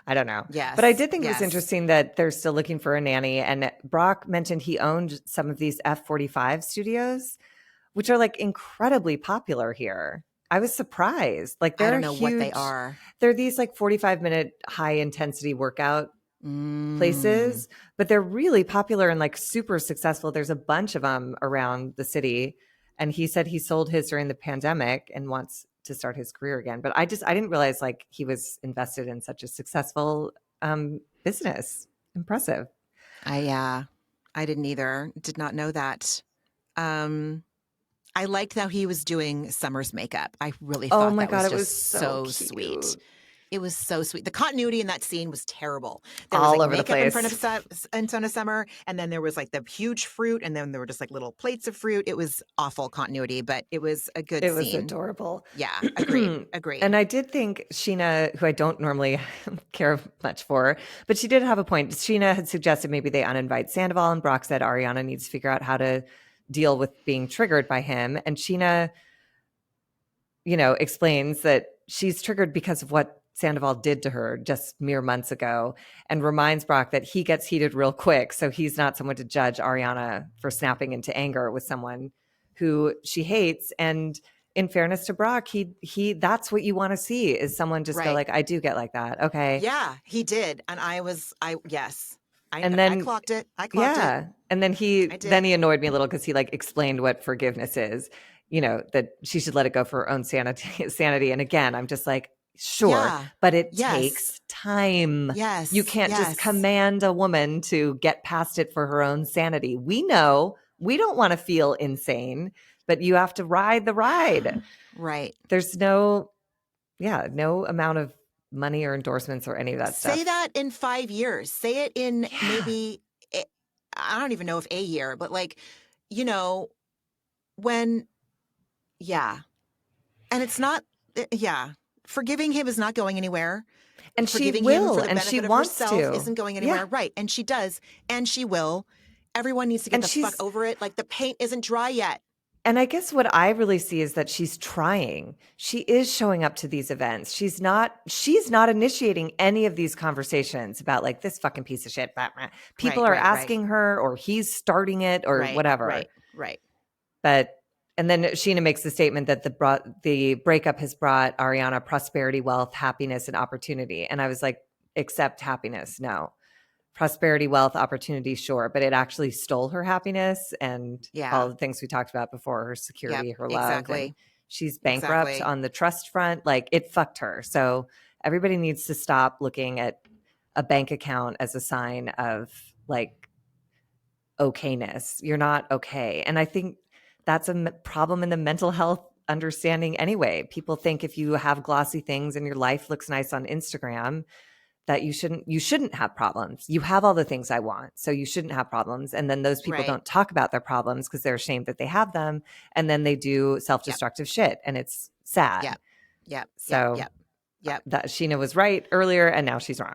I don't know. But I Yes. did think it was Yes. interesting that they're still looking for a nanny. And Brock mentioned he owned some of these F45 studios, which are like incredibly popular here. I was surprised. Like I they're don't a know what they huge, are. they're these like 45-minute high intensity workout Mm. places, but they're really popular and like super successful. There's a bunch of them around the city. And he said he sold his during the pandemic and wants to start his career again. But I didn't realize like he was invested in such a successful business. Impressive. I didn't either. Did not know that. Um, I liked how he was doing Summer's makeup. I really Oh thought my that God, was it was just so so sweet. cute. It was so sweet. The continuity in that scene was terrible. There was All like over the makeup in front place. of in front of Summer, and then there was like the huge fruit, and then there were just like little plates of fruit. It was awful continuity, but it was a good It was scene. adorable. Yeah, agreed. Agreed. And I did think Sheena, who I don't normally care much for, but she did have a point. Sheena had suggested maybe they uninvite Sandoval, and Brock said Ariana needs to figure out how to deal with being triggered by him. And Sheena, explains that she's triggered because of what Sandoval did to her just mere months ago, and reminds Brock that he gets heated real quick. So he's not someone to judge Ariana for snapping into anger with someone who she hates. And in fairness to Brock, he that's what you want to see, is someone just go Right. like, I do get like that. Okay. Yeah, he did, and yes, And I then clocked it. I clocked it. yeah. And then I then did. he annoyed me a little because he like explained what forgiveness is, that she should let it go for her own sanity. And again, I'm just like, sure, Yeah. but it Yes. takes time. You Yes. can't just Yes. command a woman to get past it for her own sanity. We know we don't want to feel insane, but you have to ride the ride. Right. There's no amount of money or endorsements or any of that Say stuff. that in 5 years. Say it in Yeah. maybe, I don't even know if a year, but like, you know, when, yeah. And it's not, yeah. Forgiving him is not going anywhere. And she Forgiving him will, for the and she benefit of wants herself to. isn't going Yeah. anywhere. Right. And she does. And she will. Everyone needs to get And the fuck over it. Like the paint isn't dry yet. I guess what I really see is that she's trying. She is showing up to these events. She's not initiating any of these conversations about like this fucking piece of shit. Blah, blah. People Right. are Right. Right. asking her, or he's starting it, or Right. whatever. Right. Right. But and then Sheena makes the statement that the breakup has brought Ariana prosperity, wealth, happiness, and opportunity. And I was like, except happiness, no. Prosperity, wealth, opportunity, sure, but it actually stole her happiness and all Yeah. the things we talked about before, her Yep. security, her love, and Exactly. she's bankrupt Exactly. on the trust front. Like it fucked her. So everybody needs to stop looking at a bank account as a sign of like okayness. You're not okay. And I think that's a problem in the mental health understanding anyway. People think if you have glossy things and your life looks nice on Instagram, that you shouldn't have problems. You have all the things I want, so you shouldn't have problems. And then those people Right. don't talk about their problems because they're ashamed that they have them, and then they do Yep. self-destructive shit, and it's sad. Yep. Yep. Yep. So Yep. Yep. that Sheena was right earlier, and now she's wrong.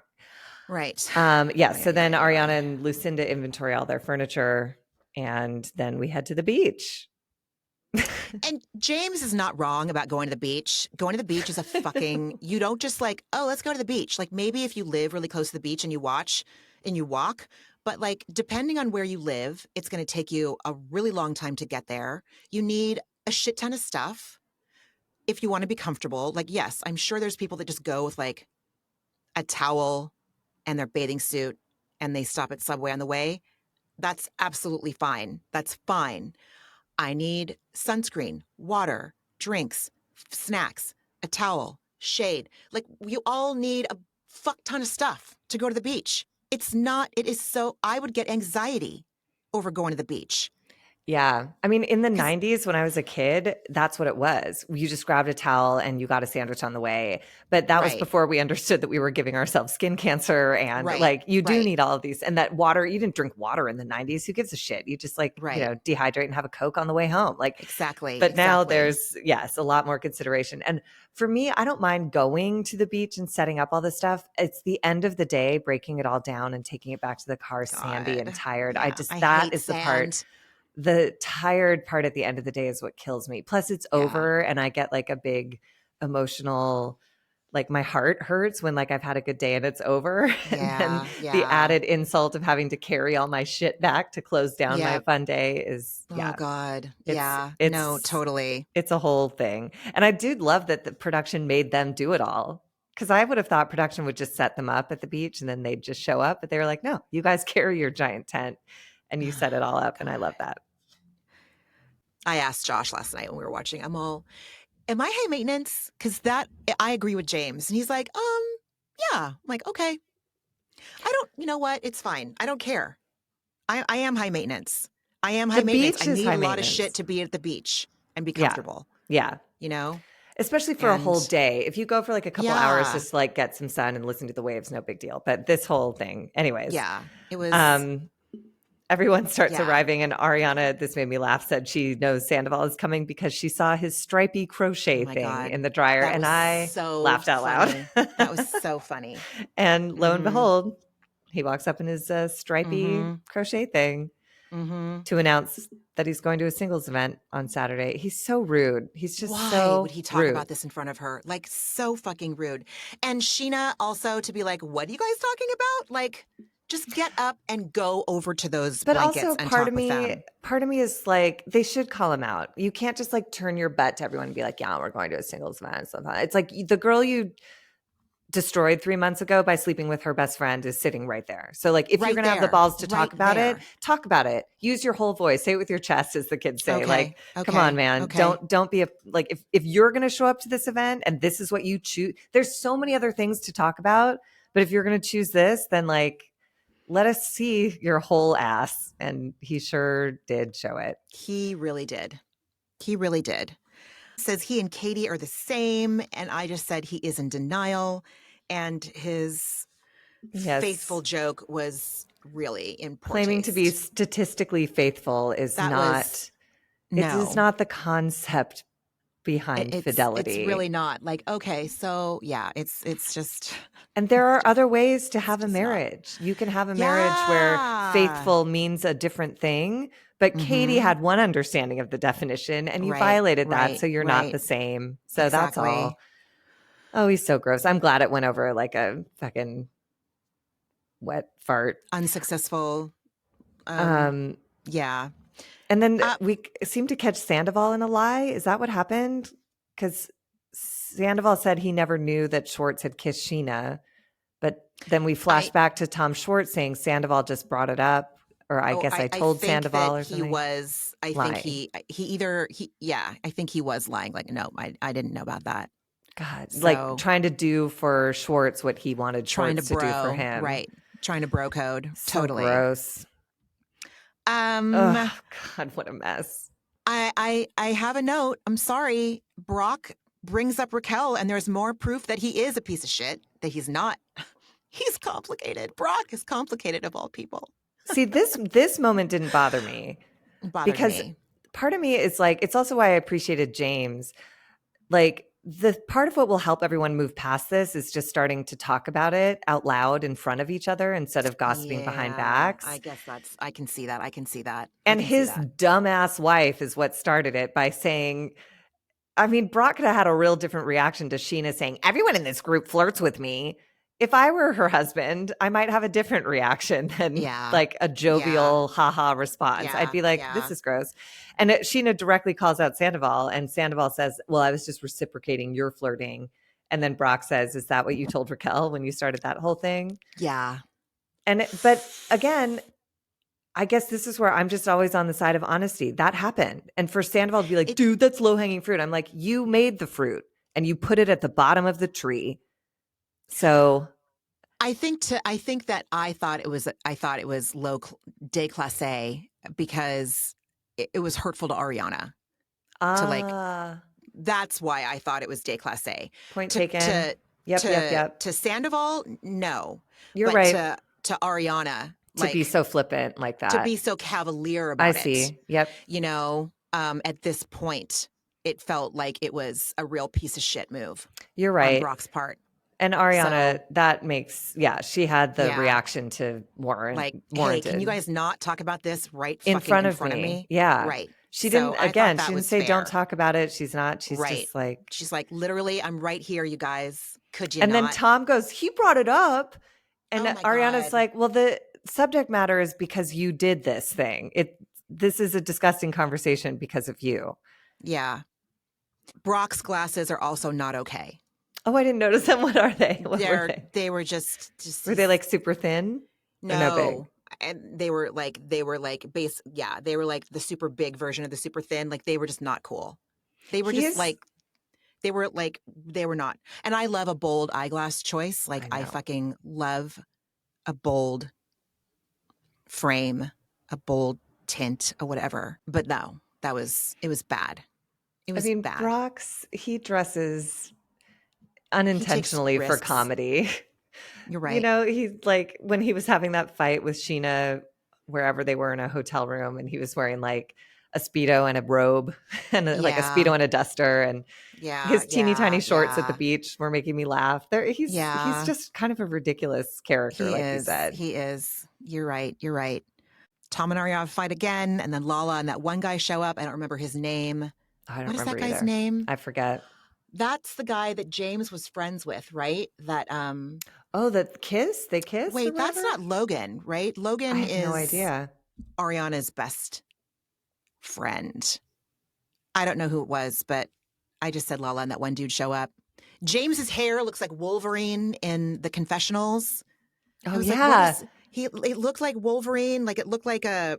Right. Yeah. Ay, So ay, then ay, ay, Ariana ay. and Lucinda inventory all their furniture, and then we head to the beach. And James is not wrong about going to the beach. Going to the beach is a fucking, you don't just like, oh, let's go to the beach. Like maybe if you live really close to the beach and you watch and you walk, but like depending on where you live, it's going to take you a really long time to get there. You need a shit ton of stuff if you want to be comfortable. Like, yes, I'm sure there's people that just go with like a towel and their bathing suit and they stop at Subway on the way. That's absolutely fine. That's fine. I need sunscreen, water, drinks, snacks, a towel, shade. Like, you all need a fuck ton of stuff to go to the beach. It is so, I would get anxiety over going to the beach. Yeah. I mean, in the Because, 90s when I was a kid, that's what it was. You just grabbed a towel and you got a sandwich on the way. But that was right, before we understood that we were giving ourselves skin cancer, and right, like you do right, need all of these. And that water, you didn't drink water in the 90s. Who gives a shit? You just like, right. dehydrate and have a Coke on the way home. Like, Exactly, but now exactly. there's, yes, a lot more consideration. And for me, I don't mind going to the beach and setting up all this stuff. It's the end of the day, breaking it all down and taking it back to the car sandy and God. tired. Yeah, I That hate is the part. sand. The tired part at the end of the day is what kills me. Plus it's Yeah, over and I get like a big emotional, like my heart hurts when like I've had a good day and it's over. And then yeah, the yeah. added insult of having to carry all my shit back to close down my Yep. fun day is, Oh, yeah, God. it's Yeah. No, it's totally. it's a whole thing. And I do love that the production made them do it all. Because I would have thought production would just set them up at the beach and then they'd just show up. But they were like, no, you guys carry your giant tent and you set it all up. And I love that. I asked Josh last night when we were watching. I'm all, am I high maintenance? Because I agree with James. And he's like, yeah. I'm like, okay. You know what? It's fine. I don't care. I am high maintenance. I am high maintenance. I need a lot of shit to be at the beach and be comfortable. Yeah. You know? Especially for a whole day. If you go for like a couple hours, just like get some sun and listen to the waves, no big deal. But this whole thing, anyways. Yeah. It was. Everyone starts arriving, and Ariana, this made me laugh, said she knows Sandoval is coming because she saw his stripy crochet thing in the dryer, and I laughed out loud. That was so funny. And lo and behold, he walks up in his stripy crochet thing to announce that he's going to a singles event on Saturday. He's so rude. He's just Why would he talk about this in front of her? Like, so fucking rude. And Sheena also to be like, what are you guys talking about? Like, just get up and go over to those blankets and talk with them. Part of me is like, they should call him out. You can't just like turn your butt to everyone and be like, yeah, we're going to a singles event. It's like the girl you destroyed 3 months ago by sleeping with her best friend is sitting right there. So like, if you're going to have the balls to talk about it, talk about it. Use your whole voice. Say it with your chest, as the kids say. Come on, man. Don't be if you're going to show up to this event and this is what you choose, there's so many other things to talk about. But if you're going to choose this, then like, let us see your whole ass. And he sure did show it. He really did. He really did. Says he and Katie are the same. And I just said he is in denial. And his faithful joke was really in poor Claiming taste. to be statistically faithful is not the concept behind fidelity. It's really not. Like, okay, so yeah, it's just. And there are other ways to have a marriage. You can have a marriage where faithful means a different thing. But Katie had one understanding of the definition and you violated that. So you're not the same. So that's all. Oh, he's so gross. I'm glad it went over like a fucking wet fart. Unsuccessful. Yeah. And then we seem to catch Sandoval in a lie. Is that what happened? Because Sandoval said he never knew that Schwartz had kissed Sheena. But then we flash back to Tom Schwartz saying Sandoval just brought it up. Or I guess I told Sandoval or something. I think he was lying. Like, no, I didn't know about that. God, so, like trying to do for Schwartz what he wanted Schwartz to do for him. Right. Trying to bro code. So totally. Gross. Oh, God, what a mess. I have a note. I'm sorry. Brock brings up Raquel, and there's more proof that he is a piece of shit, that he's not. He's complicated. Brock is complicated of all people. See, this moment didn't bother me. Because part of me is like, it's also why I appreciated James. Like, the part of what will help everyone move past this is just starting to talk about it out loud in front of each other instead of gossiping behind backs. I guess I can see that. And his dumbass wife is what started it by saying, I mean, Brock could have had a real different reaction to Sheena saying, everyone in this group flirts with me. If I were her husband, I might have a different reaction than like a jovial haha response. I'd be like, this is gross. And Sheena directly calls out Sandoval, and Sandoval says, well, I was just reciprocating your flirting. And then Brock says, is that what you told Raquel when you started that whole thing? Yeah. But again, I guess this is where I'm just always on the side of honesty. That happened. And for Sandoval to be like, dude, that's low-hanging fruit. I'm like, you made the fruit and you put it at the bottom of the tree. So I thought it was low déclassé because it was hurtful to Ariana. That's why I thought it was déclassé. Point taken. Yep. To Sandoval, no. You're right. To Ariana, to be so flippant like that. To be so cavalier about it. I see. Yep. You know, at this point, it felt like it was a real piece of shit move. You're right. On Brock's part. And Ariana, that makes, she had the reaction to warrant. Like, warranted. Hey, can you guys not talk about this in front of me? Yeah. Right. She didn't, she didn't say fair. Don't talk about it. She's just like. She's like, literally, I'm right here, you guys. Could you and not? And then Tom goes, he brought it up. And Ariana's like, well, the subject matter is because you did this thing. This is a disgusting conversation because of you. Yeah. Brock's glasses are also not okay. Oh, I didn't notice them. What are they? What were they? They were just Were they like super thin or no big? no. And they were like base. Yeah, they were like the super big version of the super thin. Like they were just not cool. They were He just is. like they were not. And I love a bold eyeglass choice. Like I I know. fucking love a bold frame, a bold tint or whatever. But no, it was bad. It I was mean, bad. he dresses He takes unintentionally for risks. comedy. You're right. He's like when he was having that fight with Sheena, wherever they were in a hotel room, and he was wearing like a Speedo and a robe and like a Yeah. Speedo and a duster, and Yeah. his teeny tiny Yeah. shorts at the Yeah. beach were making me laugh. He's Yeah. just kind of a ridiculous character, He like you is. said. He is. You're right. You're right. Tom and Ariana fight again, and then Lala and that one guy show up. I don't remember his name. I don't What is that remember guy's either. name? I forget. That's the guy that James was friends with, right? That Oh, the kiss? They kissed or wait, that's whatever? not Logan, right? I Logan have no is idea. Ariana's best friend. I don't know who it was, but I just said Lala and that one dude show up. James's hair looks like Wolverine in the confessionals. I Oh was like, what yeah. is he? It looked like Wolverine. Like it looked like a,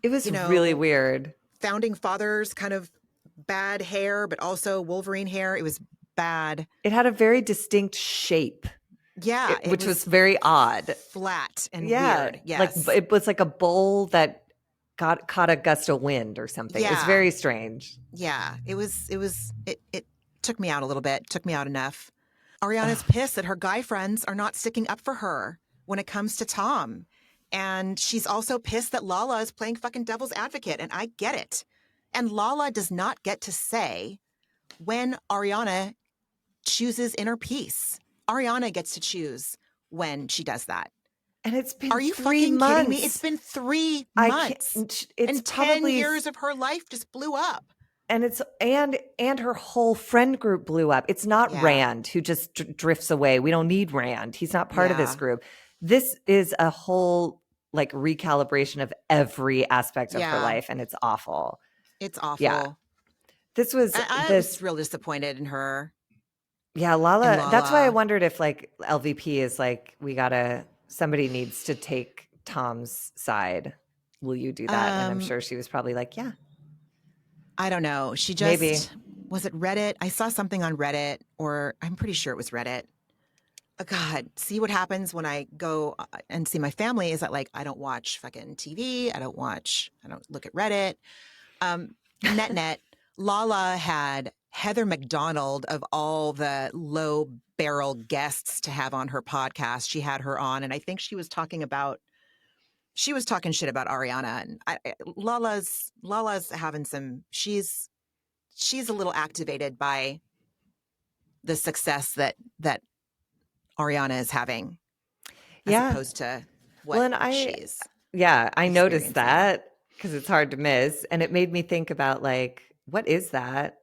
It was you really know, weird. founding fathers kind of bad hair, but also Wolverine hair. It was bad. It had a very distinct shape, Yeah, it which was was very odd. flat and Yeah, weird. like Yes. it was like a bowl that got caught a gust of wind or something. It was Yeah. very strange. Yeah. It took me out a little bit, took me out enough. Ariana's Ugh. pissed that her guy friends are not sticking up for her when it comes to Tom. And she's also pissed that Lala is playing fucking devil's advocate. And I get it. And Lala does not get to say when Ariana chooses inner peace. Ariana gets to choose when she does that. And it's been Are you 3 fucking kidding me? It's months. been 3 I months. can't. It's And 10 probably years of her life just blew up. and it's and her whole friend group blew up. It's not Yeah. Rand who just drifts away. We don't need Rand. He's not part of this Yeah. group. This is a whole like recalibration of every aspect of her Yeah. life, and it's awful. It's Yeah, awful. this was I this. was real disappointed in her Yeah, and Lala. That's why I Lala. wondered if like LVP is like somebody needs to take Tom's side. Will you do that? And I'm Um, sure she was probably like, yeah, I don't know. She maybe. just was it Reddit? I saw something on Reddit, or I'm pretty sure it was Reddit. God, see what happens when I go and see my family is that like I don't watch fucking TV. I don't look at Reddit. Net, Lala had Heather McDonald of all the low barrel guests to have on her podcast. She had her on, and I think she was talking shit about Ariana. And Lala's having some. She's a little activated by the success that Ariana is having, as Yeah. opposed to Well, what and she's I noticed experiencing. that because it's hard to miss. And it made me think about like, what is that?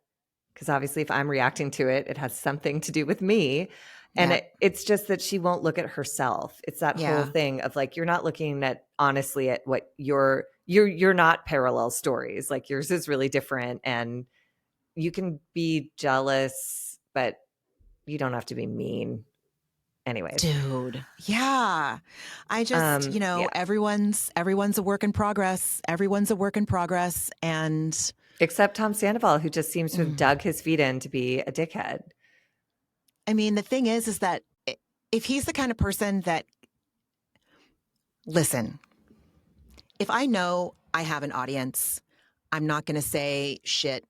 Because obviously, if I'm reacting to it, it has something to do with me. And Yeah, it's just that she won't look at herself. It's that whole yeah, thing of like, you're not looking at honestly at what you're not parallel stories. Like yours is really different. And you can be jealous, but you don't have to be mean. Anyways. dude. Yeah, I just Yeah. everyone's a work in progress. Everyone's a work in progress, and Except Tom Sandoval, who just seems to have mm, dug his feet in to be a dickhead. I mean, the thing is that if he's the kind of person that listen, if I know I have an audience, I'm not going to say shit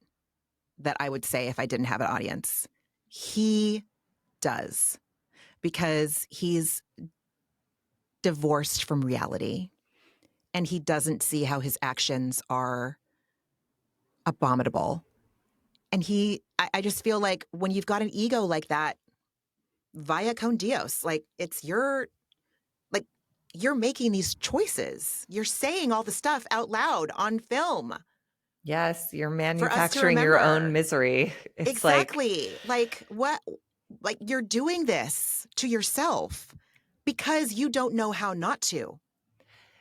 that I would say if I didn't have an audience. He does because he's divorced from reality and he doesn't see how his actions are abominable. And I just feel like when you've got an ego like that, via con Dios, like you're making these choices. You're saying all the stuff out loud on film Yes, you're for us to manufacturing your own remember. misery. It's Exactly. Like what? Like you're doing this to yourself because you don't know how not to.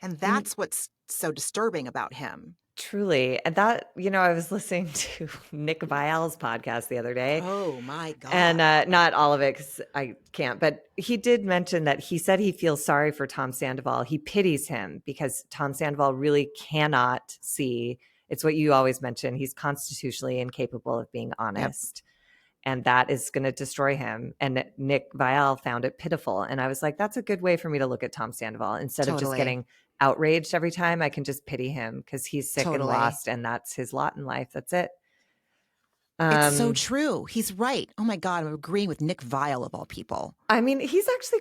And and that's what's so disturbing about him. Truly. And that, I was listening to Nick Vial's podcast the other day, Oh my and God. not all of it because I can't, but he did mention that he said he feels sorry for Tom Sandoval. He pities him because Tom Sandoval really cannot see. It's what you always mention. He's constitutionally incapable of being Yep. honest. And that is going to destroy him. And Nick Vial found it pitiful. And I was like, that's a good way for me to look at Tom Sandoval. Instead of just Totally. getting outraged every time, I can just pity him because he's sick and Totally. lost, and that's his lot in life. That's it. It's so Um, true. He's right. Oh my God. I'm agreeing with Nick Vial of all people. I mean, he's actually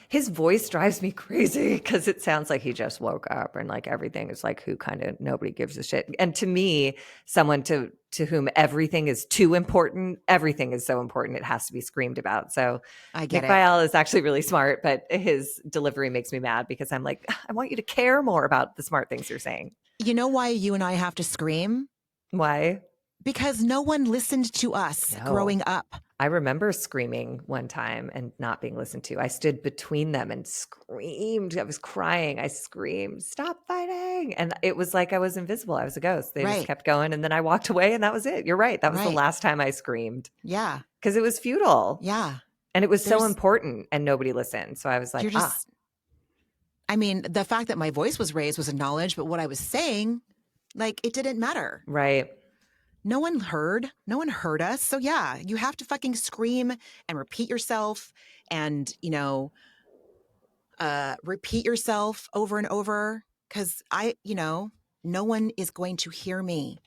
his voice drives me crazy because it sounds like he just woke up and like everything is like who kind of nobody gives a shit. And to me, someone to whom everything is too important, everything is so important, it has to be screamed about. So I get Nick it. Vial is actually really smart, but his delivery makes me mad because I'm like, I want you to care more about the smart things you're saying. You know why you and I have to scream? Why? Because no one listened to us No. growing up. I remember screaming one time and not being listened to. I stood between them and screamed. I was crying. I screamed, "Stop fighting." And it was like I was invisible. I was a ghost. They just Right. kept going. And then I walked away and that was it. You're right. That was the Right. last time I screamed Yeah. because it was futile Yeah. and it was so There's, important and nobody listened. So I was like, you're just, I mean, the fact that my voice was raised was acknowledged, but what I was saying, like, it didn't matter. right. No one heard. No one heard us. So yeah, you have to fucking scream and repeat yourself and, repeat yourself over and over. Cause no one is going to hear me.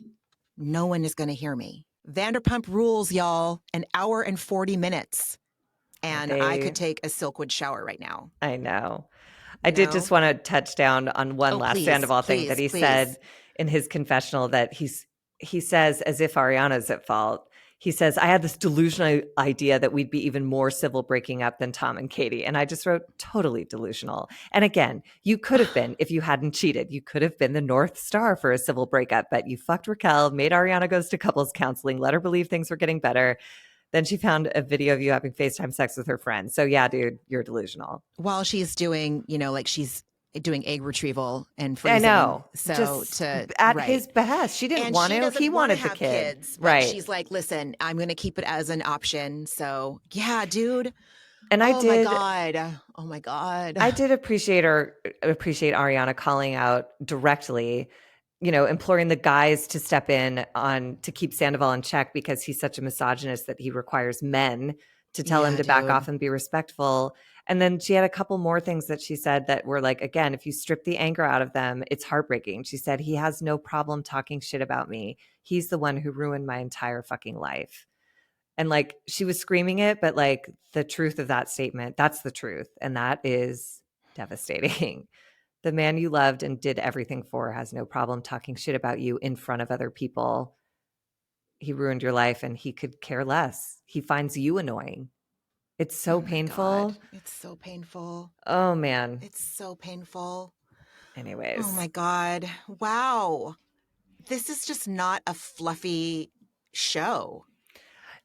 No one is going to hear me. Vanderpump Rules, y'all, an hour and 40 minutes. And I could take a Silkwood shower right now. I know. I You did just know? want to touch down on one Oh, last please, Sandoval thing that please, he please. said in his confessional that he says as if Ariana's at fault. He says, I had this delusional idea that we'd be even more civil breaking up than Tom and Katie. And I just wrote, totally delusional. And again, you could have been, if you hadn't cheated, you could have been the North Star for a civil breakup, but you fucked Raquel, made Ariana goes to couples counseling, let her believe things were getting better. Then she found a video of you having FaceTime sex with her friend. So yeah, dude, you're delusional. While she's doing, like she's doing egg retrieval and I freezing. know. So Just to, at right. his behest. She didn't And want she to. doesn't He want to wanted the have kid. kids, but Right. she's like, listen, I'm going to keep it as an option. So yeah, dude. And Oh my God. Oh my God. I did appreciate Ariana calling out directly, imploring the guys to step in on to keep Sandoval in check because he's such a misogynist that he requires men to tell him Yeah, to back dude. off and be respectful. And then she had a couple more things that she said that were like, again, if you strip the anger out of them, it's heartbreaking. She said, he has no problem talking shit about me. He's the one who ruined my entire fucking life. And like she was screaming it, but like the truth of that statement, that's the truth. And that is devastating. The man you loved and did everything for has no problem talking shit about you in front of other people. He ruined your life and he could care less. He finds you annoying. It's Oh so my God. painful. It's so painful. Oh man. It's so painful. Oh Anyways. my God. Wow. This is just not a fluffy show.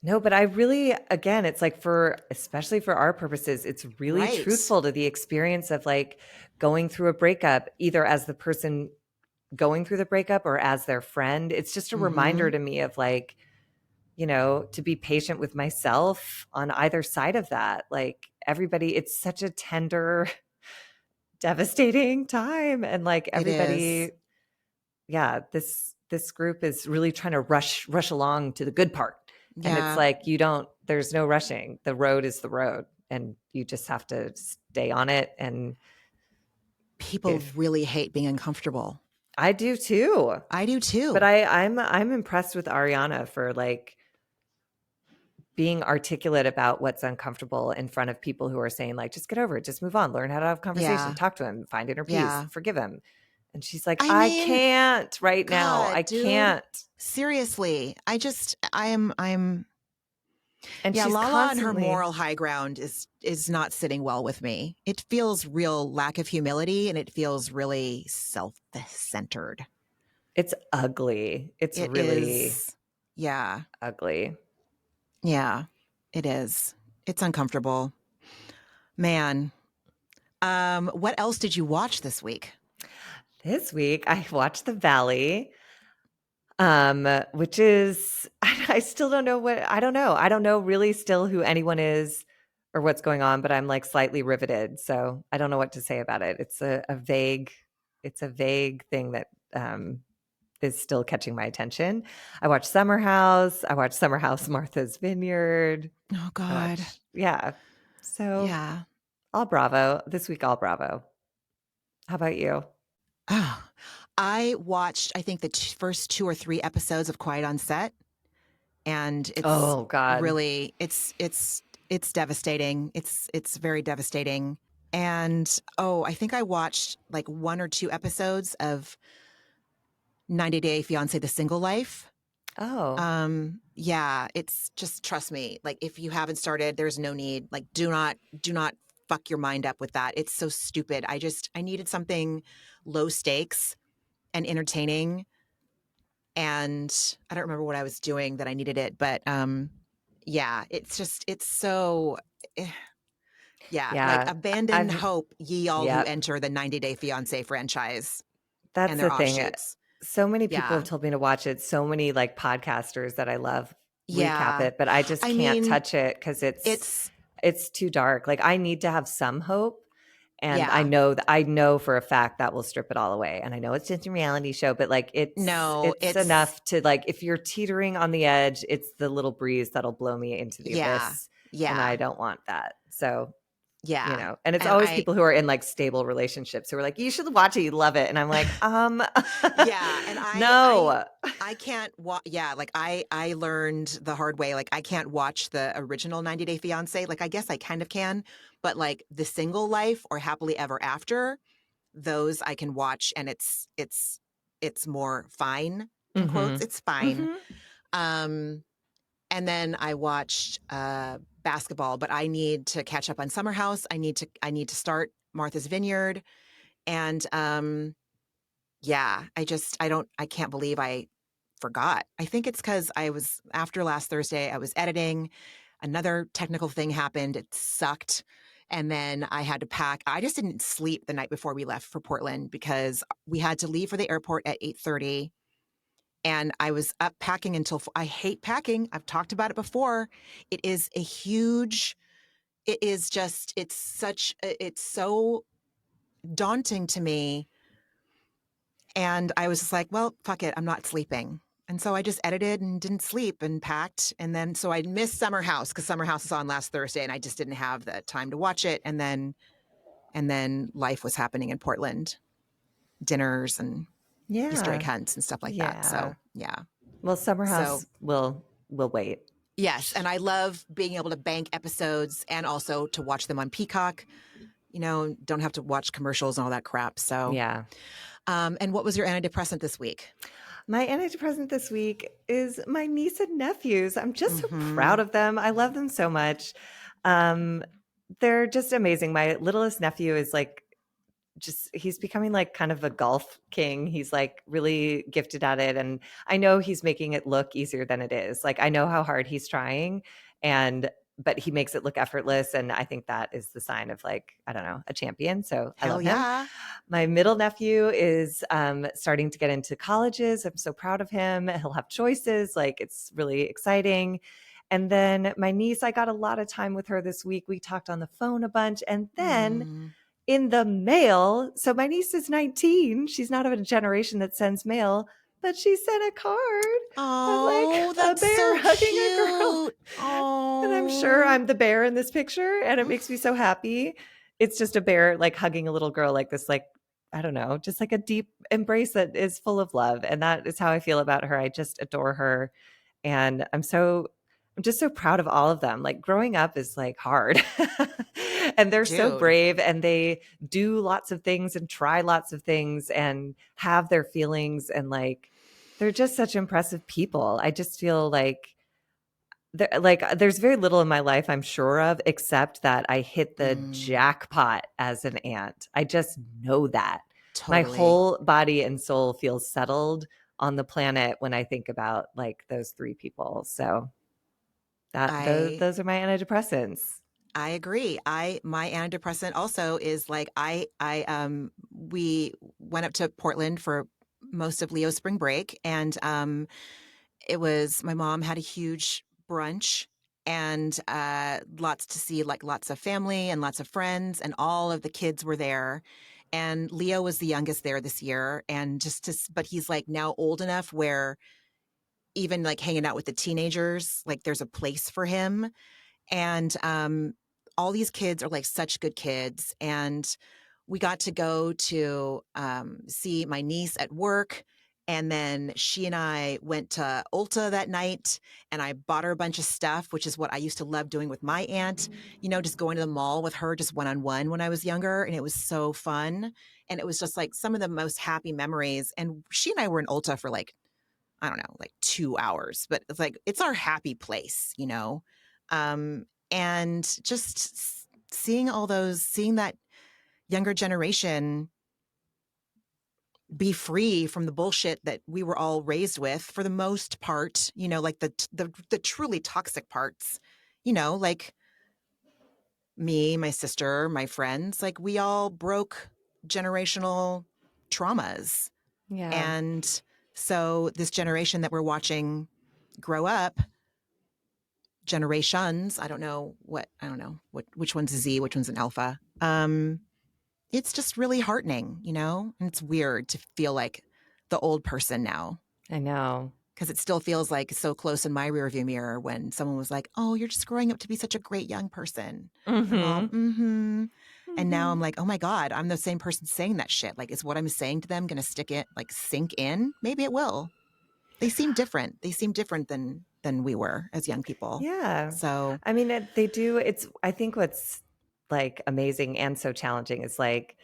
No, but I really, again, it's like especially for our purposes, it's really Right. truthful to the experience of like going through a breakup, either as the person going through the breakup or as their friend. It's just a reminder Mm-hmm. to me of like, to be patient with myself on either side of that. Like everybody, it's such a tender, devastating time. And like It is. everybody, yeah, this group is really trying to rush along to the good part. And it's Yeah. like there's no rushing. The road is the road. And you just have to stay on it. And People if really hate being uncomfortable. I do too. I do But too. I'm impressed with Ariana for like being articulate about what's uncomfortable in front of people who are saying like, just get over it, just move on, learn how to have conversation, Yeah. talk to him, find inner peace, Yeah. forgive him. And she's like, I I mean, can't right now. I God, dude. can't. Seriously. I'm And yeah, she's Lala on her constantly, moral high ground is not sitting well with me. It feels real lack of humility and it feels really self-centered. it's ugly. It's It really is. Yeah. ugly. Yeah. It is. It's uncomfortable. Man. What else did you watch this week? This week I watched The Valley, which is I still don't know what I don't know. I don't know really still who anyone is or what's going on, but I'm like slightly riveted. So I don't know what to say about it. It's a vague thing that is still catching my attention. I watched Summer House. I watched Summer House Martha's Vineyard. Oh I God. watched, yeah. So Yeah. all Bravo this week. All Bravo. How about you? Oh, I watched, I think, the first 2 or 3 episodes of Quiet on Set, and it's Oh God. really it's devastating. It's very devastating. And oh, I think I watched like 1 or 2 episodes of 90 Day Fiancé: The Single Life. Oh Yeah, it's just trust me. Like if you haven't started, there's no need. Like do not fuck your mind up with that. It's so stupid. I needed something low stakes and entertaining, and I don't remember what I was doing that I needed it, but yeah, it's so eh, yeah, like yeah. abandon I've hope, ye all who Yep. enter the 90 Day Fiancé franchise That's and their the thing. offshoots. So many people Yeah. have told me to watch it. So many like podcasters that I love recap Yeah. it, but I just I can't mean, touch it because it's it's too dark. Like I need to have some hope. And yeah. I know for a fact that will strip it all away. And I know it's just a reality show, but like No, it's it's enough to like if you're teetering on the edge, it's the little breeze that'll blow me into the yeah. abyss. And I Yeah. don't want that. So Yeah. and it's And always I people who are in like stable relationships who are like, you should watch it, you love it. And I'm like, yeah, and no. I can't yeah, like I learned the hard way. Like I can't watch the original 90 Day Fiancé. Like I guess I kind of can, but like The Single Life or Happily Ever After, those I can watch, and it's more fine in quotes. Mm-hmm. It's fine. Mm-hmm. Um and then I watched basketball, but I need to catch up on Summer House. I need to start Martha's Vineyard, and yeah, I can't believe I forgot. I think it's because I was, after last Thursday, I was editing. Another technical thing happened. It sucked. And then I had to pack. I just didn't sleep the night before we left for Portland because we had to leave for the airport at 8:30. And I was up packing until I hate packing. I've talked about it before. It is a huge, it is just, it's so daunting to me, and I was just like, well, fuck it, I'm not sleeping. And so I just edited and didn't sleep and packed. And then so I missed Summer House because Summer House was on last Thursday and I just didn't have the time to watch it. And then life was happening in Portland, dinners and Easter egg Yeah. hunts and stuff like that. Yeah. So yeah. Well, Summer So House will wait. yes. And I love being able to bank episodes and also to watch them on Peacock. Don't have to watch commercials and all that crap. So Yeah. and what was your antidepressant this week? My antidepressant this week is my niece and nephews. I'm just so proud Mm-hmm. of them. I love them so much. Um, they're just amazing. My littlest nephew is like just he's becoming like kind of a golf king. He's like really gifted at it, and I know he's making it look easier than it is. Like I know how hard he's trying, and but he makes it look effortless, and I think that is the sign of like I don't know, a champion. So I Hell love him. yeah. My middle nephew is starting to get into colleges. I'm so proud of him. He'll have choices. Like it's really exciting. And then my niece, I got a lot of time with her this week. We talked on the phone a bunch. And then Mm. in the mail, so my niece is 19. She's not of a generation that sends mail, but she sent a card of like Oh, a that's bear so hugging a girl. cute. And I'm sure Oh. I'm the bear in this picture, and it makes me so happy. It's just a bear like hugging a little girl, like this, like, I don't know, just like a deep embrace that is full of love. And that is how I feel about her. I just adore her. And I'm just so proud of all of them. Like growing up is like hard. And they're so Dude. brave and they do lots of things and try lots of things and have their feelings and like they're just such impressive people. I just feel like there's very little in my life I'm sure of except that I hit the Mm, jackpot as an aunt. I just know that. My totally. whole body and soul feels settled on the planet when I think about like those three people. So that I those are my antidepressants. I agree. My antidepressant also is like we went up to Portland for most of Leo's spring break, and it was my mom had a huge brunch and lots to see, like lots of family and lots of friends, and all of the kids were there. And Leo was the youngest there this year, and but he's like now old enough where even like hanging out with the teenagers, like there's a place for him. And all these kids are like such good kids. And we got to go to see my niece at work. And then she and I went to Ulta that night, and I bought her a bunch of stuff, which is what I used to love doing with my aunt, just going to the mall with her just one on one when I was younger. And it was so fun. And it was just like some of the most happy memories. And she and I were in Ulta for like, I don't know, like 2 hours, but it's like, it's our happy place. And just seeing that younger generation be free from the bullshit that we were all raised with for the most part, like the truly toxic parts, like me, my sister, my friends, like we all broke generational traumas. Yeah. And so this generation that we're watching grow up, generations, I don't know which one's a Z, which one's an alpha. It's just really heartening, and it's weird to feel like the old person now, I know. because it still feels like so close in my rearview mirror when someone was like, "Oh, you're just growing up to be such a great young person." And I'm all, Mhm. mm-hmm. And now I'm Mhm. like, oh my God, I'm the same person saying that shit. Like, is what I'm saying to them going to sink in? Maybe it will. They seem different. They seem different than we were as young people. Yeah. So, I mean, they do. I think what's like amazing and so challenging is like,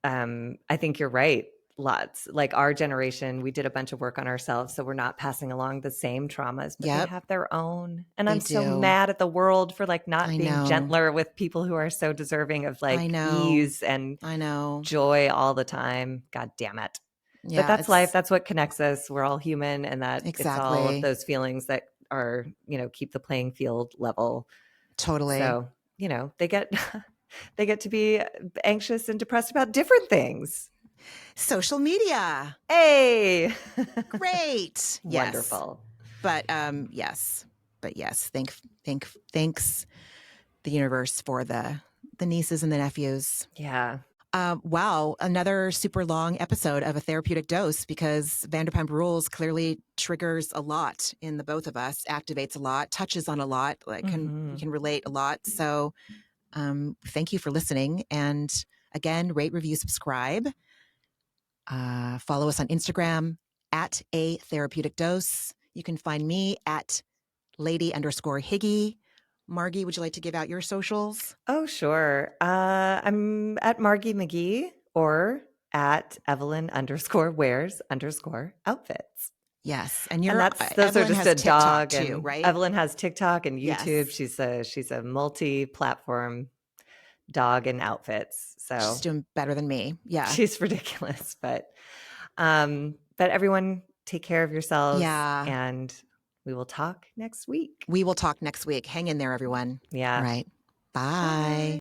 I think you're right. Lots like our generation, we did a bunch of work on ourselves. So we're not passing along the same traumas, but they yep, have their own. And they I'm so do. mad at the world for like not I being know. gentler with people who are so deserving of I like know. ease and I know. joy all the time. God damn it. But Yeah, that's life. it's That's what connects us. We're all human, and that it's all of exactly. those feelings that are, keep the playing field level. Totally. So, they get they get to be anxious and depressed about different things. Social media. Hey. Great. Yes. Wonderful. But yes. But yes, thanks the universe for the nieces and the nephews. Yeah. Wow, another super long episode of A Therapeutic Dose, because Vanderpump Rules clearly triggers a lot in the both of us, activates a lot, touches on a lot, like we Mhm. can relate a lot. So thank you for listening. And again, rate, review, subscribe. Follow us on Instagram at A Therapeutic Dose. You can find me at lady_Higgy. Margee, would you like to give out your socials? Oh, sure. I'm at Margee McGee or at Evelyn_wears_outfits. Yes. And And you're those are Evelyn just has a TikTok dog, too, and right? Evelyn has TikTok and YouTube. Yes. She's a multi-platform dog and outfits. She's So doing better than me. Yeah. she's ridiculous, but everyone take care of yourselves, Yeah. and we will talk next week. We will talk next week. Hang in there, everyone. All Yeah. right. Bye. Bye.